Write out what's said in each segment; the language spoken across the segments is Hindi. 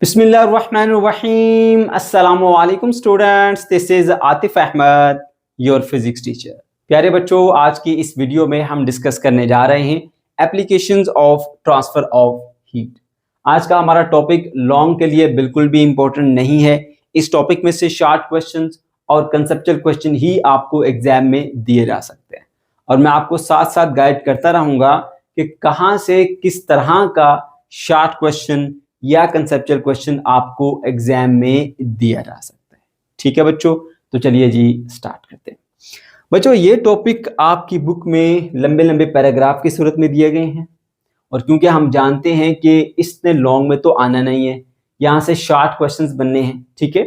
बिस्मिल्लाहिर्रहमानिर्रहीम अस्सलामुअलैकुम students, this is Atif Ahmad, your physics teacher. प्यारे बच्चों, आज की इस वीडियो में हम डिस्कस करने जा रहे हैं applications of transfer of heat. आज का हमारा टॉपिक लॉन्ग के लिए बिल्कुल भी इंपॉर्टेंट नहीं है। इस टॉपिक में से शॉर्ट क्वेश्चंस और कंसेप्चुअल क्वेश्चन ही आपको एग्जाम में दिए जा सकते हैं, और मैं आपको साथ साथ गाइड करता रहूंगा कि कहाँ से किस तरह का शॉर्ट क्वेश्चन या कंसेप्चुअल क्वेश्चन आपको एग्जाम में दिया जा सकता है। ठीक है बच्चों, तो चलिए जी स्टार्ट करते हैं। बच्चों, ये टॉपिक आपकी बुक में लंबे लंबे पैराग्राफ की सूरत में दिए गए हैं, और क्योंकि हम जानते हैं कि इसने लॉन्ग में तो आना नहीं है, यहाँ से शॉर्ट क्वेश्चंस बनने हैं, ठीक है,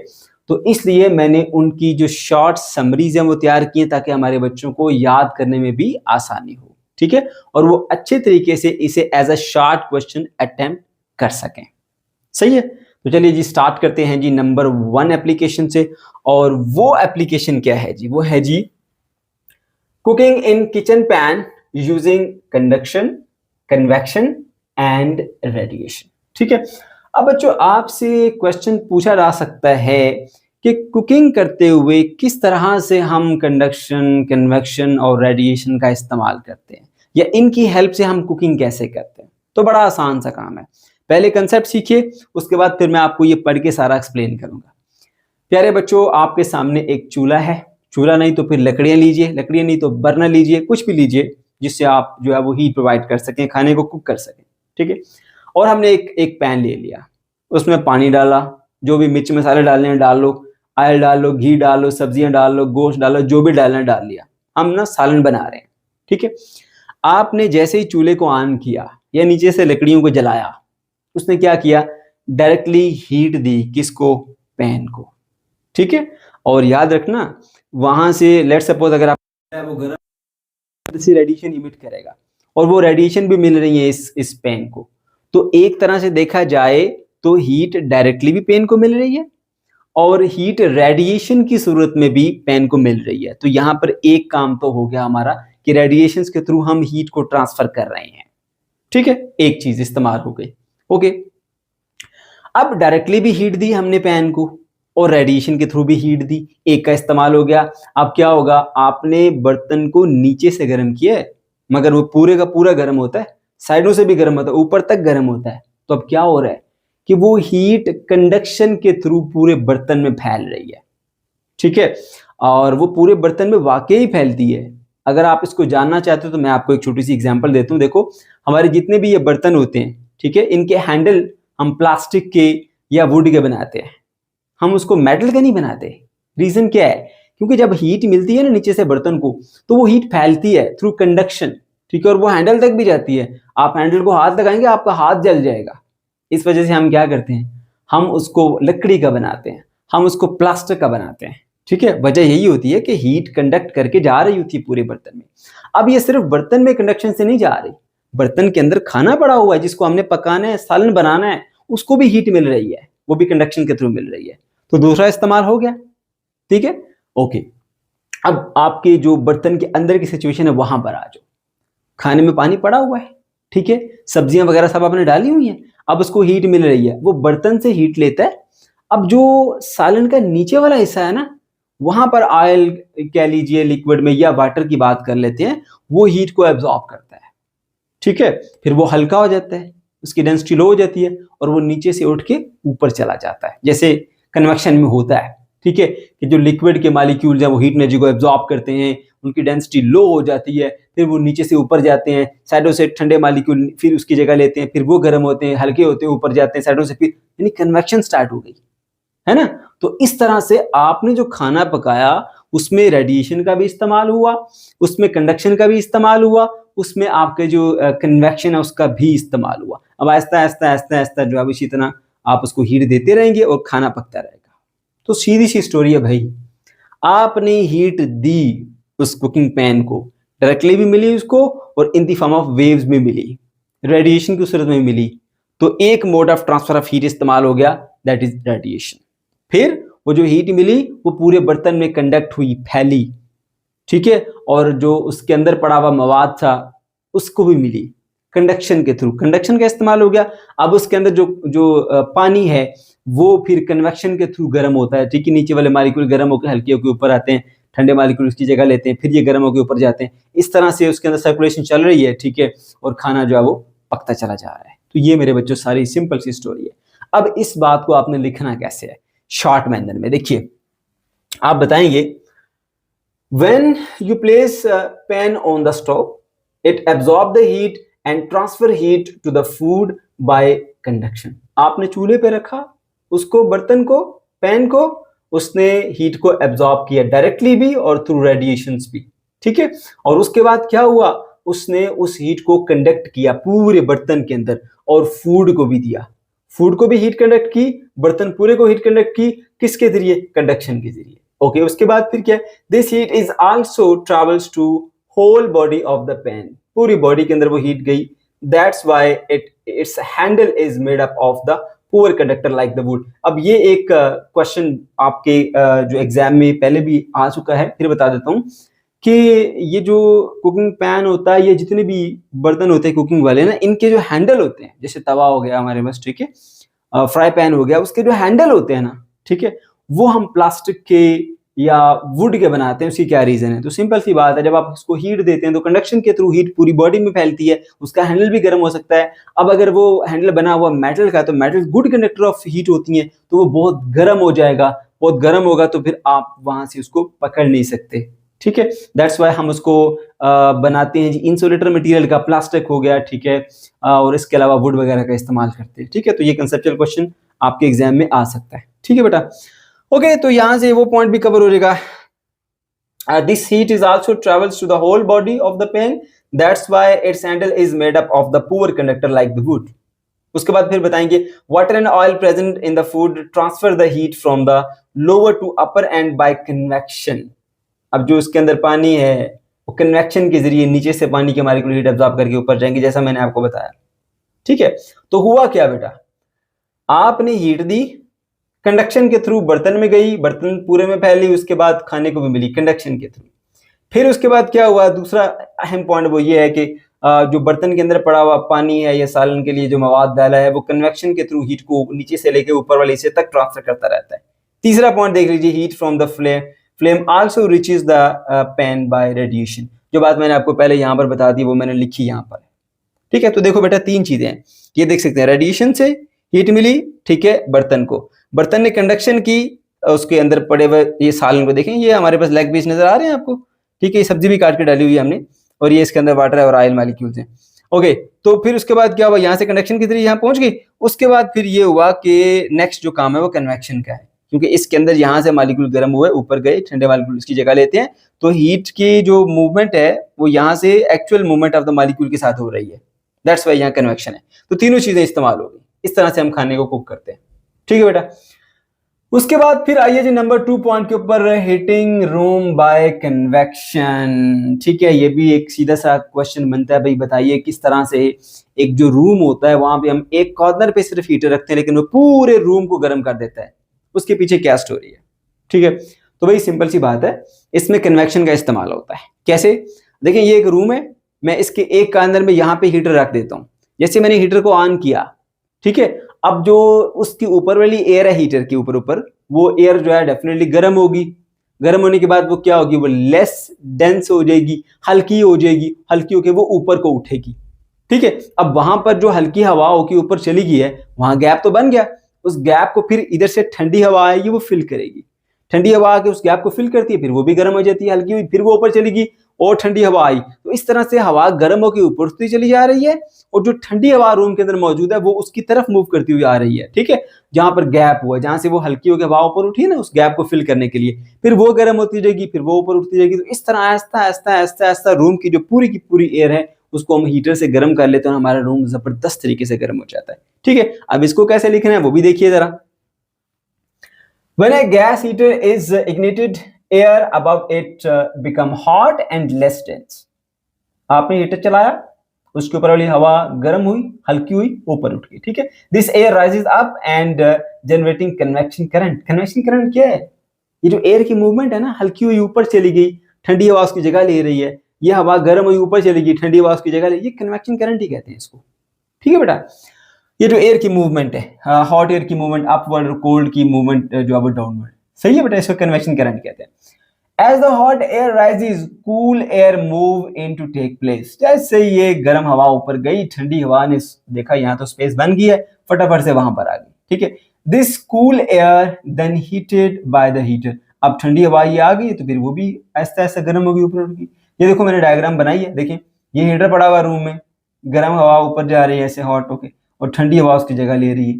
तो इसलिए मैंने उनकी जो शॉर्ट समरीज हैं वो तैयार की हैं ताकि हमारे बच्चों को याद करने में भी आसानी हो, ठीक है, और वो अच्छे तरीके से इसे as a short question attempt कर सकें। सही है, तो चलिए जी स्टार्ट करते हैं जी नंबर 1 एप्लीकेशन से। और वो एप्लीकेशन क्या है जी? वो है जी cooking in kitchen pan using conduction, convection and radiation. ठीक है, अब बच्चों आपसे क्वेश्चन पूछा जा सकता है कि कुकिंग करते हुए किस तरह से हम कंडक्शन, कन्वेक्शन और रेडिएशन का इस्तेमाल करते हैं, या इनकी हेल्प से हम कुकिंग कैसे करते हैं। तो बड़ा आसान सा काम है, पहले कंसेप्ट सीखिए, उसके बाद फिर मैं आपको ये पढ़ के सारा एक्सप्लेन करूंगा। प्यारे बच्चों, आपके सामने एक चूल्हा है, चूल्हा नहीं तो फिर लकड़ियां लीजिए, लकड़ियां नहीं तो बर्नर लीजिए, कुछ भी लीजिए जिससे आप जो है वो हीट प्रोवाइड कर सकें, खाने को कुक कर सकें। ठीक है, और हमने एक पैन ले लिया, उसमें पानी डाला, जो भी मिर्च मसाले डालने हैं डाल लो, ऑयल डाल लो, घी डाल लो, सब्जियां डाल लो, गोश्त डालो, जो भी डालना है डाल लिया। हम ना सालन बना रहे हैं। ठीक है, आपने जैसे ही चूल्हे को ऑन किया या नीचे से लकड़ियों को जलाया, उसने क्या किया? डायरेक्टली हीट दी, किसको? पैन को। ठीक है, और याद रखना वहां से लेट सपोज अगर आप वो गर्म से रेडिएशन इमिट करेगा, और वो रेडिएशन भी मिल रही है इस पैन को, तो एक तरह से देखा जाए तो हीट डायरेक्टली भी पैन को मिल रही है और हीट रेडिएशन की सूरत में भी पैन को मिल रही है। तो यहाँ पर एक काम तो हो गया हमारा कि रेडिएशन के थ्रू हम हीट को ट्रांसफर कर रहे हैं। ठीक है, एक चीज इस्तेमाल हो गई। ओके, अब डायरेक्टली भी हीट दी हमने पैन को और रेडिएशन के थ्रू भी हीट दी, एक का इस्तेमाल हो गया। अब क्या होगा? आपने बर्तन को नीचे से गर्म किया है, मगर वो पूरे का पूरा गर्म होता है, साइडों से भी गर्म होता है, ऊपर तक गर्म होता है। तो अब क्या हो रहा है कि वो हीट कंडक्शन के थ्रू पूरे बर्तन में फैल रही है। ठीक है, और वो पूरे बर्तन में वाकई फैलती है। अगर आप इसको जानना चाहते हो तो मैं आपको एक छोटी सी एग्जांपल देता हूँ। देखो, हमारे जितने भी ये बर्तन होते हैं, ठीक है, इनके हैंडल हम प्लास्टिक के या वुड के बनाते हैं, हम उसको मेटल का नहीं बनाते। रीजन क्या है? क्योंकि जब हीट मिलती है ना नीचे से बर्तन को, तो वो हीट फैलती है थ्रू कंडक्शन, ठीक है, और वो हैंडल तक भी जाती है। आप हैंडल को हाथ लगाएंगे, आपका हाथ जल जाएगा। इस वजह से हम क्या करते हैं? हम उसको लकड़ी का बनाते हैं, हम उसको प्लास्टिक का बनाते हैं। ठीक है, वजह यही होती है कि हीट कंडक्ट करके जा रही होती है पूरे बर्तन में। अब ये सिर्फ बर्तन में कंडक्शन से नहीं जा रही, बर्तन के अंदर खाना पड़ा हुआ है जिसको हमने पकाना है, सालन बनाना है, उसको भी हीट मिल रही है, वो भी कंडक्शन के थ्रू मिल रही है। तो दूसरा इस्तेमाल हो गया। ठीक है, ओके। अब आपके जो बर्तन के अंदर की सिचुएशन है वहां पर आ जाओ। खाने में पानी पड़ा हुआ है, ठीक है, सब्जियां वगैरह सब आपने डाली हुई हैं, अब उसको हीट मिल रही है, वो बर्तन से हीट लेता है। अब जो सालन का नीचे वाला हिस्सा है ना, वहां पर ऑयल कह लीजिए, लिक्विड में या वाटर की बात कर लेते हैं, वो हीट को एब्जॉर्ब करता है। ठीक है, फिर वो हल्का हो जाता है, उसकी डेंसिटी लो हो जाती है, और वो नीचे से उठ के ऊपर चला जाता है, जैसे कन्वेक्शन में होता है। ठीक है, कि जो लिक्विड के मॉलिक्यूल्स हैं वो हीट एनर्जी को एब्जॉर्ब करते हैं, उनकी डेंसिटी लो हो जाती है, फिर वो नीचे से ऊपर जाते हैं, साइडों से ठंडे मॉलिक्यूल फिर उसकी जगह लेते हैं, फिर वो गर्म होते हैं, हल्के होते हैं, ऊपर जाते हैं साइडों से, फिर यानी कन्वेक्शन स्टार्ट हो गई, है ना। तो इस तरह से आपने जो खाना पकाया उसमें रेडिएशन का भी इस्तेमाल हुआ, उसमें कंडक्शन का भी इस्तेमाल हुआ, उसमें आपके जो कन्वेक्शन है उसका भी इस्तेमाल हुआ। अब आहिस्ता आहिस्ता आहिस्ता आहिस्ता जो है इसी तरह आप उसको हीट देते रहेंगे और खाना पकता रहेगा। तो सीधी सी स्टोरी है भाई, आपने हीट दी उस कुकिंग पैन को, डायरेक्टली भी मिली उसको और in the form of waves भी मिली, रेडिएशन की सूरत में मिली। तो एक mode of transfer of heat इस्तेमाल हो गया, दैट इज रेडिएशन। फिर वो जो हीट मिली वो पूरे बर्तन में कंडक्ट हुई, फैली, ठीक है, और जो उसके अंदर पड़ा हुआ मवाद था उसको भी मिली, कंडक्शन के थ्रू, कंडक्शन का इस्तेमाल हो गया। अब उसके अंदर जो पानी है वो फिर कन्वेक्शन के थ्रू गर्म होता है, ठीक है। नीचे वाले मालिक्यूल गर्म होकर हल्के होकर ऊपर आते हैं, ठंडे मालिक्यूल उसकी जगह लेते हैं, फिर ये गर्म होकर ऊपर जाते हैं। इस तरह से उसके अंदर सर्कुलेशन चल रही है, ठीक है, और खाना जो है वो पकता चला जा रहा है। तो ये मेरे बच्चों सारी सिंपल सी स्टोरी है। अब इस बात को आपने लिखना कैसे है, शॉर्ट मैनर में। देखिए आप बताएंगे, when you place pan on the stove, it absorb the heat and transfer heat to the food by conduction. आपने चूल्हे पे रखा उसको, बर्तन को, पैन को, उसने हीट को एब्जॉर्ब किया डायरेक्टली भी और थ्रू रेडिएशंस भी, ठीक है। और उसके बाद क्या हुआ, उसने उस हीट को कंडक्ट किया पूरे बर्तन के अंदर और फूड को भी दिया। फूड को भी हीट कंडक्ट की, बर्तन पूरे को हीट कंडक्ट की, किसके जरिए, कंडक्शन के जरिए। ओके, उसके बाद फिर क्या, this heat is also travels to whole body of the pan, पूरी बॉडी के अंदर वो हीट गई। That's why its handle is made up of the poor conductor like the wood. अब ये एक क्वेश्चन आपके जो एग्जाम में पहले भी आ चुका है, फिर बता देता हूं कि ये जो कुकिंग पैन होता है, ये जितने भी बर्तन होते हैं कुकिंग वाले ना, इनके जो हैंडल होते हैं, जैसे तवा हो गया हमारे पास, ठीक है, फ्राई पैन हो गया, उसके जो हैंडल होते हैं ना, ठीक है, वो हम प्लास्टिक के या वुड के बनाते हैं। उसकी क्या रीजन है, तो सिंपल सी बात है, जब आप इसको हीट देते हैं तो कंडक्शन के थ्रू हीट पूरी बॉडी में फैलती है, उसका हैंडल भी गर्म हो सकता है। अब अगर वो हैंडल बना हुआ मेटल का, तो metal good conductor of heat होती है, तो वो बहुत गर्म हो जाएगा, बहुत गर्म होगा तो फिर आप वहां से उसको पकड़ नहीं सकते, ठीक है। दैट्स वाई हम उसको बनाते हैं जी इंसुलेटर मटेरियल का, प्लास्टिक हो गया, ठीक है, और इसके अलावा वुड वगैरह का इस्तेमाल करते हैं, ठीक है। तो ये कंसेप्चुअल क्वेश्चन आपके एग्जाम में आ सकता है, ठीक है बेटा। ओके, तो यहाँ से वो पॉइंट भी कवर हो जाएगा। This heat is also travels to the whole body of the pan, that's why its handle is made up of the poor conductor like the wood. उसके बाद फिर बताएंगे, water and oil present in the food transfer the heat from the lower to upper and by convection. अब जो उसके अंदर पानी है वो कन्वेक्शन के जरिए नीचे से पानी के मालिक्यूल हीट एब्जॉर्ब करके ऊपर जाएंगे, जैसा मैंने आपको बताया, ठीक है। तो हुआ क्या बेटा, आपने हीट दी, कंडक्शन के थ्रू बर्तन में गई, बर्तन पूरे में फैली, उसके बाद खाने को भी मिली कंडक्शन के थ्रू। फिर उसके बाद क्या हुआ, दूसरा अहम पॉइंट वो ये है कि जो बर्तन के अंदर पड़ा हुआ पानी है या सालन के लिए जो मवाद डाला है, वो कन्वेक्शन के थ्रू हीट को नीचे से लेके ऊपर वाले हिस्से तक ट्रांसफर करता रहता है। तीसरा पॉइंट देख लीजिए, heat from the flame also reaches the pan bye radiation. जो बात मैंने आपको पहले यहाँ पर बता दी वो मैंने लिखी यहाँ पर, ठीक है। तो देखो बेटा, तीन चीजें हैं, ये देख सकते हैं, रेडिएशन से हीट मिली, ठीक है, बर्तन को, बर्तन ने कंडक्शन की, उसके अंदर पड़े हुए ये सालन को देखें, ये हमारे पास लेग पीस नजर आ रहे हैं आपको, ठीक है, ये सब्जी भी काट के डाली हुई है हमने, और ये इसके अंदर वाटर है और ऑयल मॉलिक्यूल्स हैं। ओके, तो फिर उसके बाद क्या हुआ, यहाँ से कंडक्शन के जरिए यहाँ पहुंच गई। उसके बाद फिर ये हुआ कि नेक्स्ट जो काम है वो कन्वेक्शन का है, क्योंकि इसके अंदर यहाँ से मॉलिक्यूल गर्म हुए, ऊपर गए, ठंडे मॉलिक्यूल इसकी जगह लेते हैं, तो हीट की जो मूवमेंट है वो यहाँ से actual movement of the molecule के साथ हो रही है, दैट्स वाई यहाँ कन्वेक्शन है। तो तीनों चीजें इस्तेमाल हो गई, इस तरह से हम खाने को कुक करते हैं, ठीक है बेटा। उसके बाद फिर आइए जी नंबर 2 पॉइंट के ऊपर, हीटिंग रूम बाय कन्वेक्शन, ठीक है। ये भी एक सीधा सा क्वेश्चन बनता है, भाई बताइए किस तरह से एक जो रूम होता है वहां पे हम एक कॉर्नर पे सिर्फ हीटर रखते हैं लेकिन वो पूरे रूम को गर्म कर देता है, उसके पीछे क्या स्टोरी है, ठीक है। तो भाई सिंपल सी बात है, इसमें कन्वेक्शन का इस्तेमाल होता है। कैसे, देखिए ये एक रूम है, मैं इसके एक कॉर्नर में यहाँ पे हीटर रख देता हूँ, जैसे मैंने हीटर को ऑन किया, ठीक है, अब जो उसकी ऊपर वाली एयर है हीटर के ऊपर वो एयर जो है डेफिनेटली गर्म होगी, गर्म होने के बाद वो क्या होगी, वो लेस डेंस हो जाएगी, हल्की हो जाएगी, हल्की होकर वो ऊपर को उठेगी, ठीक है। अब वहां पर जो हल्की हवा होगी ऊपर चली गई है, वहां गैप तो बन गया, उस गैप को फिर इधर से ठंडी हवा आएगी वो फिल करेगी, ठंडी हवा आके उस गैप को फिल करती है, फिर वो भी गर्म हो जाती है, हल्की हुई, फिर वो ऊपर चलेगी और ठंडी हवा आई, तो इस तरह से हवा गर्म होकर ऊपर उठती चली जा रही है और जो ठंडी हवा रूम के अंदर मौजूद है वो उसकी तरफ मूव करती हुई आ रही है, ठीक है। जहां पर गैप हुआ, जहां से वो हल्की होकर हवा ऊपर उठी है ना, उस गैप को फिल करने के लिए, फिर वो गर्म होती जाएगी, फिर वो ऊपर उठती जाएगी। तो इस तरह आहिस्ता आहिस्ता आहिस्ता आहिस्ता रूम की जो पूरी की पूरी एयर है उसको हम हीटर से गर्म कर लेते हैं, हमारा रूम जबरदस्त तरीके से गर्म हो जाता है, ठीक है। अब इसको कैसे लिखना है वो भी देखिए जरा। When a gas heater is ignited, air above it become hot and less dense. आपने हीटर चलाया, उसके ऊपर वाली हवा गर्म हुई, हल्की हुई, ऊपर उठ गई, ठीक है। This air rises up and generating convection current. Convection current क्या है? ये जो एयर की मूवमेंट है ना, हल्की हुई ऊपर चली गई, ठंडी हवा उसकी जगह ले रही है, ये हवा गर्म हुई ऊपर चलेगी, ठंडी हवा उसकी जगह ले, ये कन्वेक्शन करंट ही कहते हैं इसको। ठीक है बेटा, ये जो एयर की मूवमेंट है, हॉट एयर की मूवमेंट अपवर्ड और कोल्ड की मूवमेंट जो है डाउनवर्ड, सही है बेटा, इसको कन्वेक्शन करंट कहते हैं। As the hot air rises, cool air move in to take place. जैसे ये गर्म हवा ऊपर गई, ठंडी हवा ने देखा यहाँ तो स्पेस बन गई है, फटाफट से वहां पर आ गई। ठीक है, This cool air then heated by the heater. अब ठंडी हवा ये आ गई तो फिर वो भी ऐसा ऐसा गर्म होगी ऊपर उठगी। ये देखो मैंने डायग्राम बनाई है, देखिए ये हीटर पड़ा हुआ रूम में, गर्म हवा ऊपर जा रही है ऐसे हॉट होके और ठंडी हवा उसकी जगह ले रही है।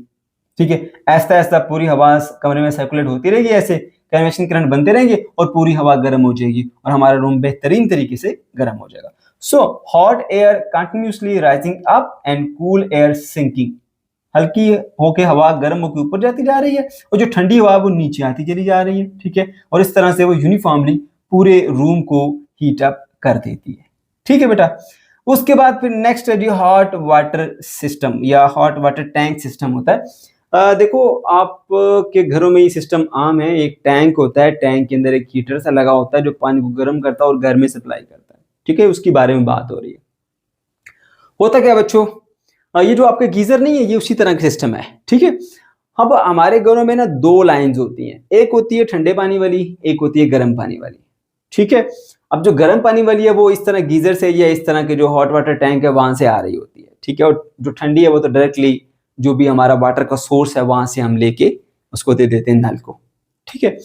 ठीक है, ऐसा ऐसा पूरी हवा कमरे में सर्कुलेट होती रहेगी, ऐसे कन्वेक्शन करंट बनते रहेंगे और पूरी हवा गर्म हो जाएगी और हमारा रूम बेहतरीन तरीके से गर्म हो जाएगा। So hot air continuously rising up and cool air sinking, हल्की होके हवा गर्म होके ऊपर जाती जा रही है और जो ठंडी हवा वो नीचे आती चली जा रही है। ठीक है, और इस तरह से वो यूनिफॉर्मली पूरे रूम को हीट अप कर देती है। ठीक है बेटा, उसके बाद फिर नेक्स्ट है जी हॉट वाटर सिस्टम या हॉट वाटर टैंक सिस्टम होता है। देखो आप के घरों में ये सिस्टम आम है, एक टैंक होता है, टैंक के अंदर एक हीटर सा लगा होता है जो पानी को गर्म करता है और घर में सप्लाई करता है। ठीक है, उसके बारे में बात हो रही है। होता क्या बच्चों, ये जो आपके गीजर नहीं है ये उसी तरह का सिस्टम है। ठीक है, अब हमारे घरों में ना दो लाइंस होती हैं, एक होती है ठंडे पानी वाली, एक होती है गर्म पानी वाली। ठीक है, अब जो गर्म पानी वाली है वो इस तरह गीजर से या इस तरह के जो हॉट वाटर टैंक है वहां से आ रही होती है। ठीक है, और जो ठंडी है वो तो डायरेक्टली जो भी हमारा वाटर का सोर्स है वहां से हम लेके उसको दे देते हैं नल को। ठीक है,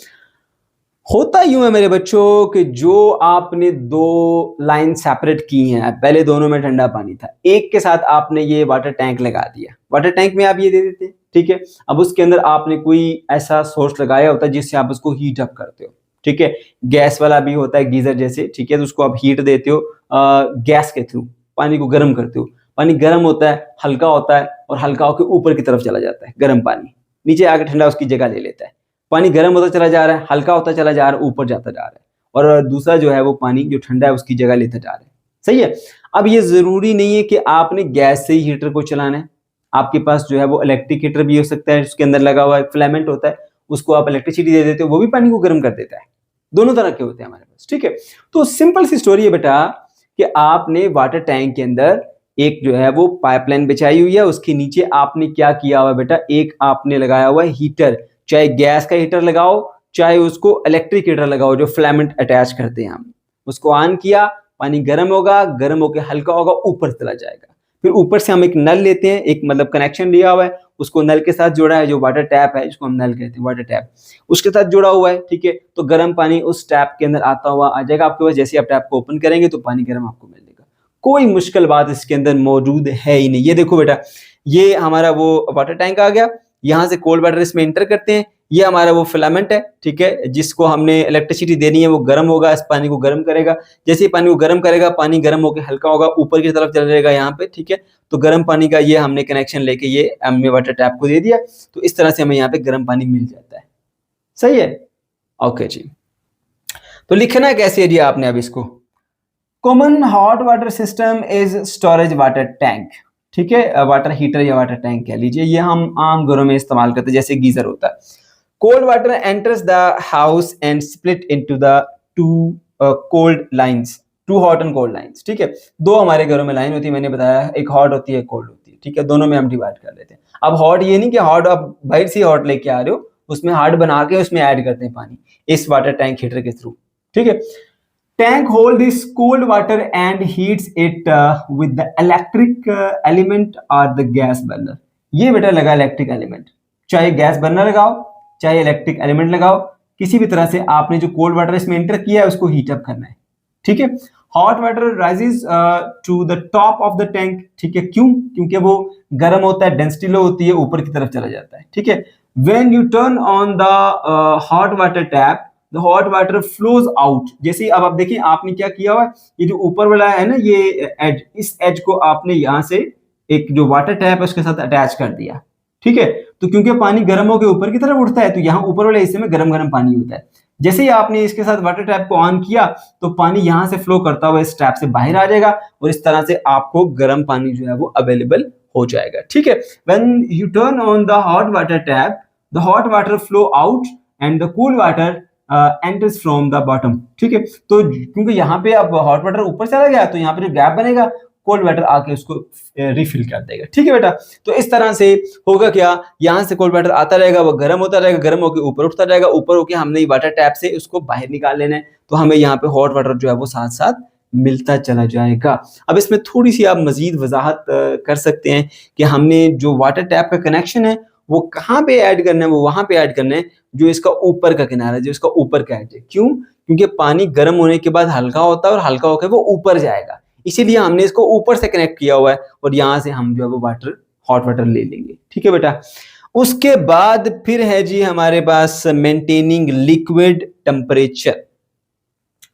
होता यूं है मेरे बच्चों कि जो आपने दो लाइन सेपरेट की हैं, पहले दोनों में ठंडा पानी था, एक के साथ आपने ये वाटर टैंक लगा दिया, वाटर टैंक में आप ये दे देते हैं। ठीक है, अब उसके अंदर आपने कोई ऐसा सोर्स लगाया होता है जिससे आप उसको हीट अप करते हो। ठीक है, गैस वाला भी होता है गीजर जैसे। ठीक है, तो उसको आप हीट देते हो गैस के थ्रू, पानी को गर्म करते हो, पानी गर्म होता है, हल्का होता है और हल्का होकर ऊपर की तरफ चला जाता है, गर्म पानी नीचे आकर ठंडा उसकी जगह ले लेता है। पानी गर्म होता चला जा रहा है, हल्का होता चला जा रहा है, ऊपर जाता जा रहा है, और दूसरा जो है वो पानी जो ठंडा है उसकी जगह लेता जा रहा है। सही है, अब ये जरूरी नहीं है कि आपने गैस से ही हीटर को चलाना है, आपके पास जो है वो इलेक्ट्रिक हीटर भी हो सकता है, उसके अंदर लगा हुआ एक फिलामेंट होता है, उसको आप इलेक्ट्रिसिटी दे देते हो, वो भी पानी को गर्म कर देता है। दोनों तरह के होते हैं हमारे पास। ठीक है, तो सिंपल सी स्टोरी है बेटा कि आपने वाटर टैंक के अंदर एक जो है वो पाइपलाइन बिछाई हुई है, उसके नीचे आपने क्या किया हुआ बेटा, एक आपने लगाया हुआ है हीटर, चाहे गैस का हीटर लगाओ चाहे उसको इलेक्ट्रिक हीटर लगाओ जो फिलामेंट अटैच करते हैं हम, उसको ऑन किया, पानी गर्म होगा, गर्म होकर हल्का होगा, ऊपर चला जाएगा। फिर ऊपर से हम एक नल लेते हैं, एक मतलब कनेक्शन लिया हुआ है, उसको नल के साथ जोड़ा है, जो वाटर टैप है जिसको हम नल कहते हैं वाटर टैप, उसके साथ जुड़ा हुआ है। ठीक है, तो गर्म पानी उस टैप के अंदर आता हुआ आ जाएगा आपके पास, जैसे आप टैप को ओपन करेंगे तो पानी गर्म आपको मिल जाएगा। कोई मुश्किल बात इसके अंदर मौजूद है ही नहीं। ये देखो बेटा, ये हमारा वो वाटर टैंक आ गया, यहाँ से कोल्ड वाटर इसमें एंटर करते हैं, ये हमारा वो फिलामेंट है। ठीक है, जिसको हमने इलेक्ट्रिसिटी देनी है, वो गर्म होगा, इस पानी को गर्म करेगा, जैसे ही पानी को गर्म करेगा, पानी गर्म होकर हल्का होगा, ऊपर की तरफ चला जाएगा यहाँ पे। ठीक है, तो गर्म पानी का ये हमने कनेक्शन लेके ये हमने वाटर टैप को दे दिया, तो इस तरह से हमें यहाँ पे गर्म पानी मिल जाता है। सही है, ओके जी। तो लिखना कैसे है जी आपने अब इसको, common hot water system is storage water tank. ठीक है, वाटर हीटर या वाटर टैंक कह लीजिए, ये हम आम घरों में इस्तेमाल करते हैं, जैसे गीजर होता है। Cold water enters the house and split into the two cold lines, to hot and cold lines. ठीक है, दो हमारे घरों में लाइन होती है, मैंने बताया, एक हॉट होती है एक कोल्ड होती है। ठीक है, दोनों में हम डिवाइड कर लेते हैं। अब हॉट ये नहीं कि हॉट आप बाहर से हॉट लेके आ रहे हो, उसमें हार्ड बना के उसमें ऐड करते हैं पानी इस वाटर टैंक हीटर के थ्रू। ठीक है, tank hold this cold water and heats it with the electric element और द गैस बर्नर। ये बेटा लगा इलेक्ट्रिक एलिमेंट, चाहे गैस बर्नर लगाओ चाहे इलेक्ट्रिक एलिमेंट लगाओ, किसी भी तरह से आपने जो कोल्ड वाटर इसमें एंटर किया है उसको हीट अप करना है। ठीक है, hot water rises to the top of the tank. ठीक है, क्यों? क्योंकि वो गर्म होता है, डेंसिटी लो होती है, ऊपर की तरफ चला जाता है। ठीक है, when U turn on the hot water tap the hot water flows out. जैसे अब आप देखिए आपने क्या किया हुआ है, ये जो ऊपर वाला है ना ये एज, इस एज को आपने यहाँ से एक जो वाटर टैप है उसके साथ अटैच कर दिया। ठीक है, तो क्योंकि पानी गर्म होकर ऊपर की तरफ उठता है तो यहाँ ऊपर वाले हिस्से में गर्म गर्म पानी होता है। जैसे ही आपने इसके साथ वाटर टैप को ऑन किया तो पानी यहाँ से फ्लो करता हुआ इस टैप से बाहर आ जाएगा और इस तरह से आपको गर्म पानी जो है वो अवेलेबल हो जाएगा। ठीक है, when U turn on the hot water tap the hot water flow out and the cool water enters from the bottom, ठीक है। तो क्योंकि यहाँ पे अब हॉट वाटर ऊपर चला गया तो यहाँ पे जो गैप बनेगा कोल्ड वाटर आके उसको रिफिल कर देगा, ठीक है बेटा। तो इस तरह से होगा क्या, यहाँ से कोल्ड वाटर आता रहेगा, वो गर्म होता रहेगा, गर्म होकर ऊपर उठता रहेगा, ऊपर होकर हमने वाटर टैप से उसको बाहर निकाल लेना है, तो हमें यहाँ पे हॉट वाटर जो है वो साथ साथ मिलता चला जाएगा। अब इसमें थोड़ी सी आप मजीद वजाहत कर सकते हैं कि हमने जो वाटर टैप का कनेक्शन है वो कहाँ पे ऐड करना है, वो वहां पे ऐड करना है जो इसका ऊपर का किनारा है, जो इसका ऊपर का एज है। क्यों? क्योंकि पानी गर्म होने के बाद हल्का होता है और हल्का होकर वो ऊपर जाएगा, इसीलिए हमने इसको ऊपर से कनेक्ट किया हुआ है और यहाँ से हम जो है वो वाटर हॉट वाटर ले लेंगे, ठीक है बेटा। उसके बाद फिर है जी हमारे पास मेंटेनिंग लिक्विड टेम्परेचर।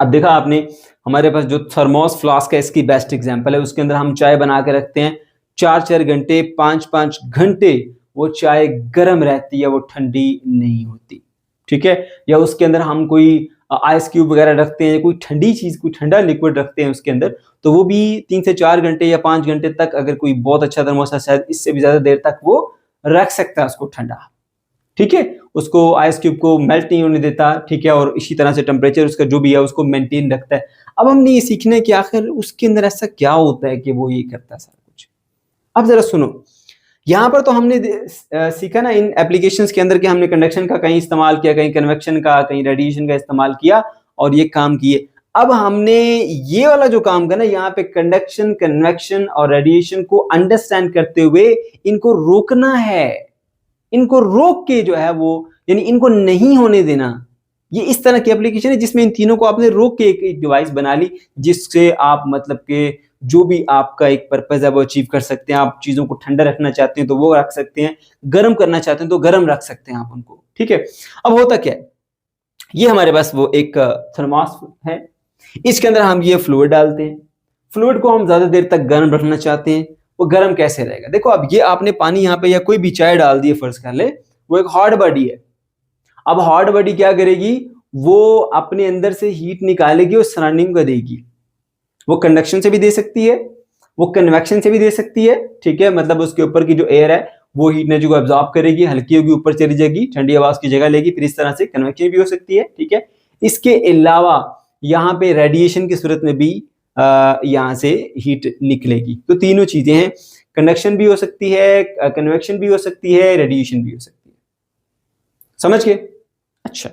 अब देखा आपने हमारे पास जो थर्मोस फ्लास्क है इसकी बेस्ट एग्जांपल है, उसके अंदर हम चाय बना के रखते हैं 4-4 घंटे 5-5 घंटे वो चाय गर्म रहती है, वो ठंडी नहीं होती, ठीक है। या उसके अंदर हम कोई आइस क्यूब वगैरह रखते हैं, कोई ठंडी चीज, कोई ठंडा लिक्विड रखते हैं उसके अंदर, तो वो भी 3 से 4 घंटे या 5 घंटे तक, अगर कोई बहुत अच्छा थर्मोस है शायद इससे भी ज्यादा देर तक वो रख सकता है उसको ठंडा, ठीक है। उसको आइस क्यूब को मेल्ट नहीं होने देता, ठीक है, और इसी तरह से टेम्परेचर उसका जो भी है उसको मेंटेन रखता है। अब हमने ये सीखना है कि आखिर उसके अंदर ऐसा क्या होता है कि वो ये करता है सारा कुछ। अब जरा सुनो, यहाँ पर तो हमने सीखा ना इन एप्लीकेशंस के अंदर कि हमने कंडक्शन का कहीं इस्तेमाल किया, कहीं कन्वेक्शन का, कहीं रेडिएशन का इस्तेमाल किया और ये काम किए। अब हमने ये वाला जो काम करना, यहाँ पे कंडक्शन, कन्वेक्शन और रेडिएशन को अंडरस्टैंड करते हुए इनको रोकना है, इनको रोक के जो है वो, यानी इनको नहीं होने देना। ये इस तरह की एप्लीकेशन है जिसमें इन तीनों को आपने रोक के एक डिवाइस बना ली, जिससे आप मतलब के जो भी आपका एक पर्पस है वो अचीव कर सकते हैं। आप चीजों को ठंडा रखना चाहते हैं तो वो रख सकते हैं, गर्म करना चाहते हैं तो गर्म रख सकते हैं आप उनको, ठीक है। अब होता क्या है, ये हमारे पास वो एक थर्मोस है, इसके अंदर हम ये फ्लूइड डालते हैं। फ्लूइड को हम ज्यादा देर तक गर्म रखना चाहते हैं, वो गर्म कैसे रहेगा? देखो अब ये आपने पानी यहाँ पे या कोई भी चाय डाल दी है, फर्ज कर ले, वो एक हॉट बॉडी है। अब हॉट बॉडी क्या करेगी, वो अपने अंदर से हीट निकालेगी और सराउंडिंग को देगी। वो कंडक्शन से भी दे सकती है, वो कन्वेक्शन से भी दे सकती है, ठीक है। मतलब उसके ऊपर की जो एयर है वो हीट एनर्जी को एब्जॉर्ब करेगी, हल्की होगी, ऊपर चली जाएगी, ठंडी हवा उसकी जगह लेगी, फिर इस तरह से कन्वेक्शन भी हो सकती है, ठीक है। इसके अलावा यहाँ पे रेडिएशन की सूरत में भी यहाँ से हीट निकलेगी। तो तीनों चीजें हैं, कंडक्शन भी हो सकती है, कन्वेक्शन भी हो सकती है, रेडिएशन भी हो सकती है। समझ गए? अच्छा,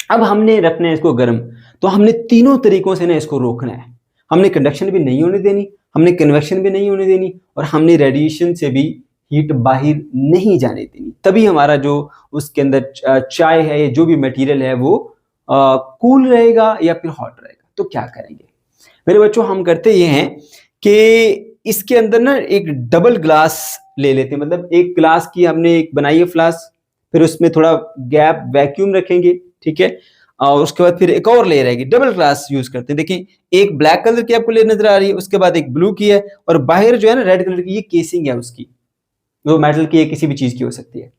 अब हमने रखना है इसको गर्म, तो हमने तीनों तरीकों से ना इसको रोकना है। हमने कंडक्शन भी नहीं होने देनी, हमने कन्वेक्शन भी नहीं होने देनी, और हमने रेडिएशन से भी हीट बाहर नहीं जाने देनी। तभी हमारा जो उसके अंदर चाय है या जो भी मटेरियल है वो कूल रहेगा या फिर हॉट रहेगा। तो क्या करेंगे मेरे बच्चों, हम करते ये हैं कि इसके अंदर ना एक डबल ग्लास ले लेते हैं। मतलब एक ग्लास की हमने एक बनाई है फ्लास्क, फिर उसमें थोड़ा गैप वैक्यूम रखेंगे, ठीक है, और उसके बाद फिर एक और लेयर रहेगी, डबल ग्लास यूज करते हैं। देखिए एक ब्लैक कलर की आपको लेयर नजर आ रही है, उसके बाद एक ब्लू की है, और बाहर जो है ना रेड कलर की ये केसिंग है उसकी, वो मेटल की है, किसी भी चीज की हो सकती है।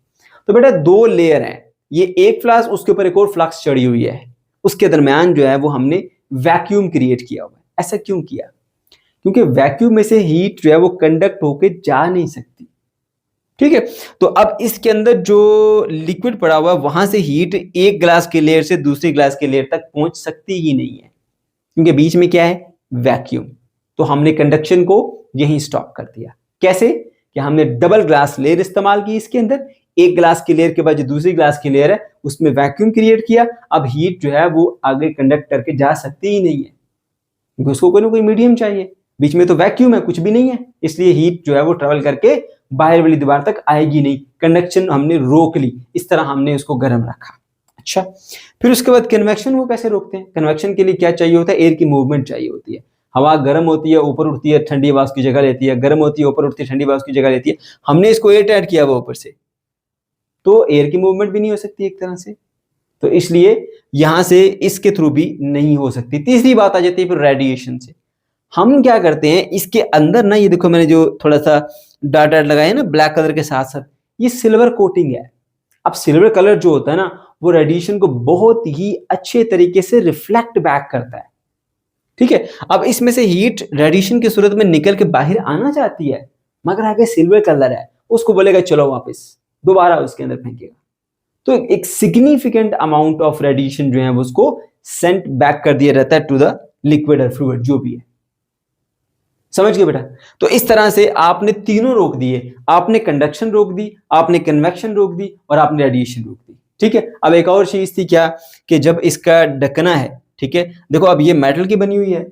तो बेटा दो लेयर हैं, ये एक फ्लास्क, उसके ऊपर एक और फ्लास्क चढ़ी हुई है, उसके दरमियान जो है वो हमने वैक्यूम क्रिएट किया हुआ है। ऐसा क्यों किया? क्योंकि वैक्यूम में से हीट जो है वो कंडक्ट होके जा नहीं सकती, ठीक है। तो अब इसके अंदर जो लिक्विड पड़ा हुआ है वहां से हीट एक ग्लास के लेयर से दूसरी ग्लास के लेयर तक पहुंच सकती ही नहीं है, क्योंकि बीच में क्या है, वैक्यूम। तो हमने कंडक्शन को यहीं स्टॉप कर दिया। कैसे? कि हमने डबल ग्लास लेयर इस्तेमाल की, इसके अंदर एक ग्लास की लेयर के बाद जो दूसरी ग्लास की लेयर है उसमें वैक्यूम क्रिएट किया। अब हीट जो है वो आगे कंडक्ट करके जा सकती ही नहीं है, क्योंकि उसको कोई ना कोई मीडियम चाहिए, बीच में तो वैक्यूम है, कुछ भी नहीं है, इसलिए हीट जो है वो ट्रेवल करके बाहर वाली दीवार तक आएगी नहीं। कंडक्शन हमने रोक ली, इस तरह हमने उसको गर्म रखा। अच्छा, फिर उसके बाद कन्वेक्शन को कैसे रोकते हैं? कन्वेक्शन के लिए क्या चाहिए होता है? एयर की मूवमेंट चाहिए होती है। हवा गर्म होती है, ऊपर उठती है, ठंडी हवा उसकी जगह लेती है, गर्म होती है, ऊपर उठती है, ठंडी हवा उसकी जगह लेती है। हमने इसको एयर टाइट किया हुआ ऊपर से, तो एयर की मूवमेंट भी नहीं हो सकती एक तरह से, तो इसलिए यहां से इसके थ्रू भी नहीं हो सकती। तीसरी बात आ जाती है फिर रेडिएशन से। हम क्या करते हैं, इसके अंदर ना, ये देखो मैंने जो थोड़ा सा डाट डाट लगाया ना ब्लैक कलर के साथ साथ, ये सिल्वर कोटिंग है। अब सिल्वर कलर जो होता है ना वो रेडिएशन को बहुत ही अच्छे तरीके से रिफ्लेक्ट बैक करता है, ठीक है। अब इसमें से हीट रेडिएशन की सूरत में निकल के बाहर आना चाहती है, मगर आगे सिल्वर कलर है, उसको बोलेगा चलो वापस, दोबारा उसके अंदर फेंकेगा। तो एक सिग्निफिकेंट अमाउंट ऑफ रेडिएशन जो है वो उसको सेंट बैक कर दिया रहता है टू द लिक्विड और फ्लूइड जो भी है। समझ गए बेटा? तो इस तरह से आपने तीनों रोक दिए, आपने कंडक्शन रोक दी, आपने कन्वेक्शन रोक दी और आपने रेडिएशन रोक दी। ठीक है, अब एक और चीज थी क्या कि जब इसका ढकना है, ठीक है, देखो अब ये मेटल की बनी हुई है,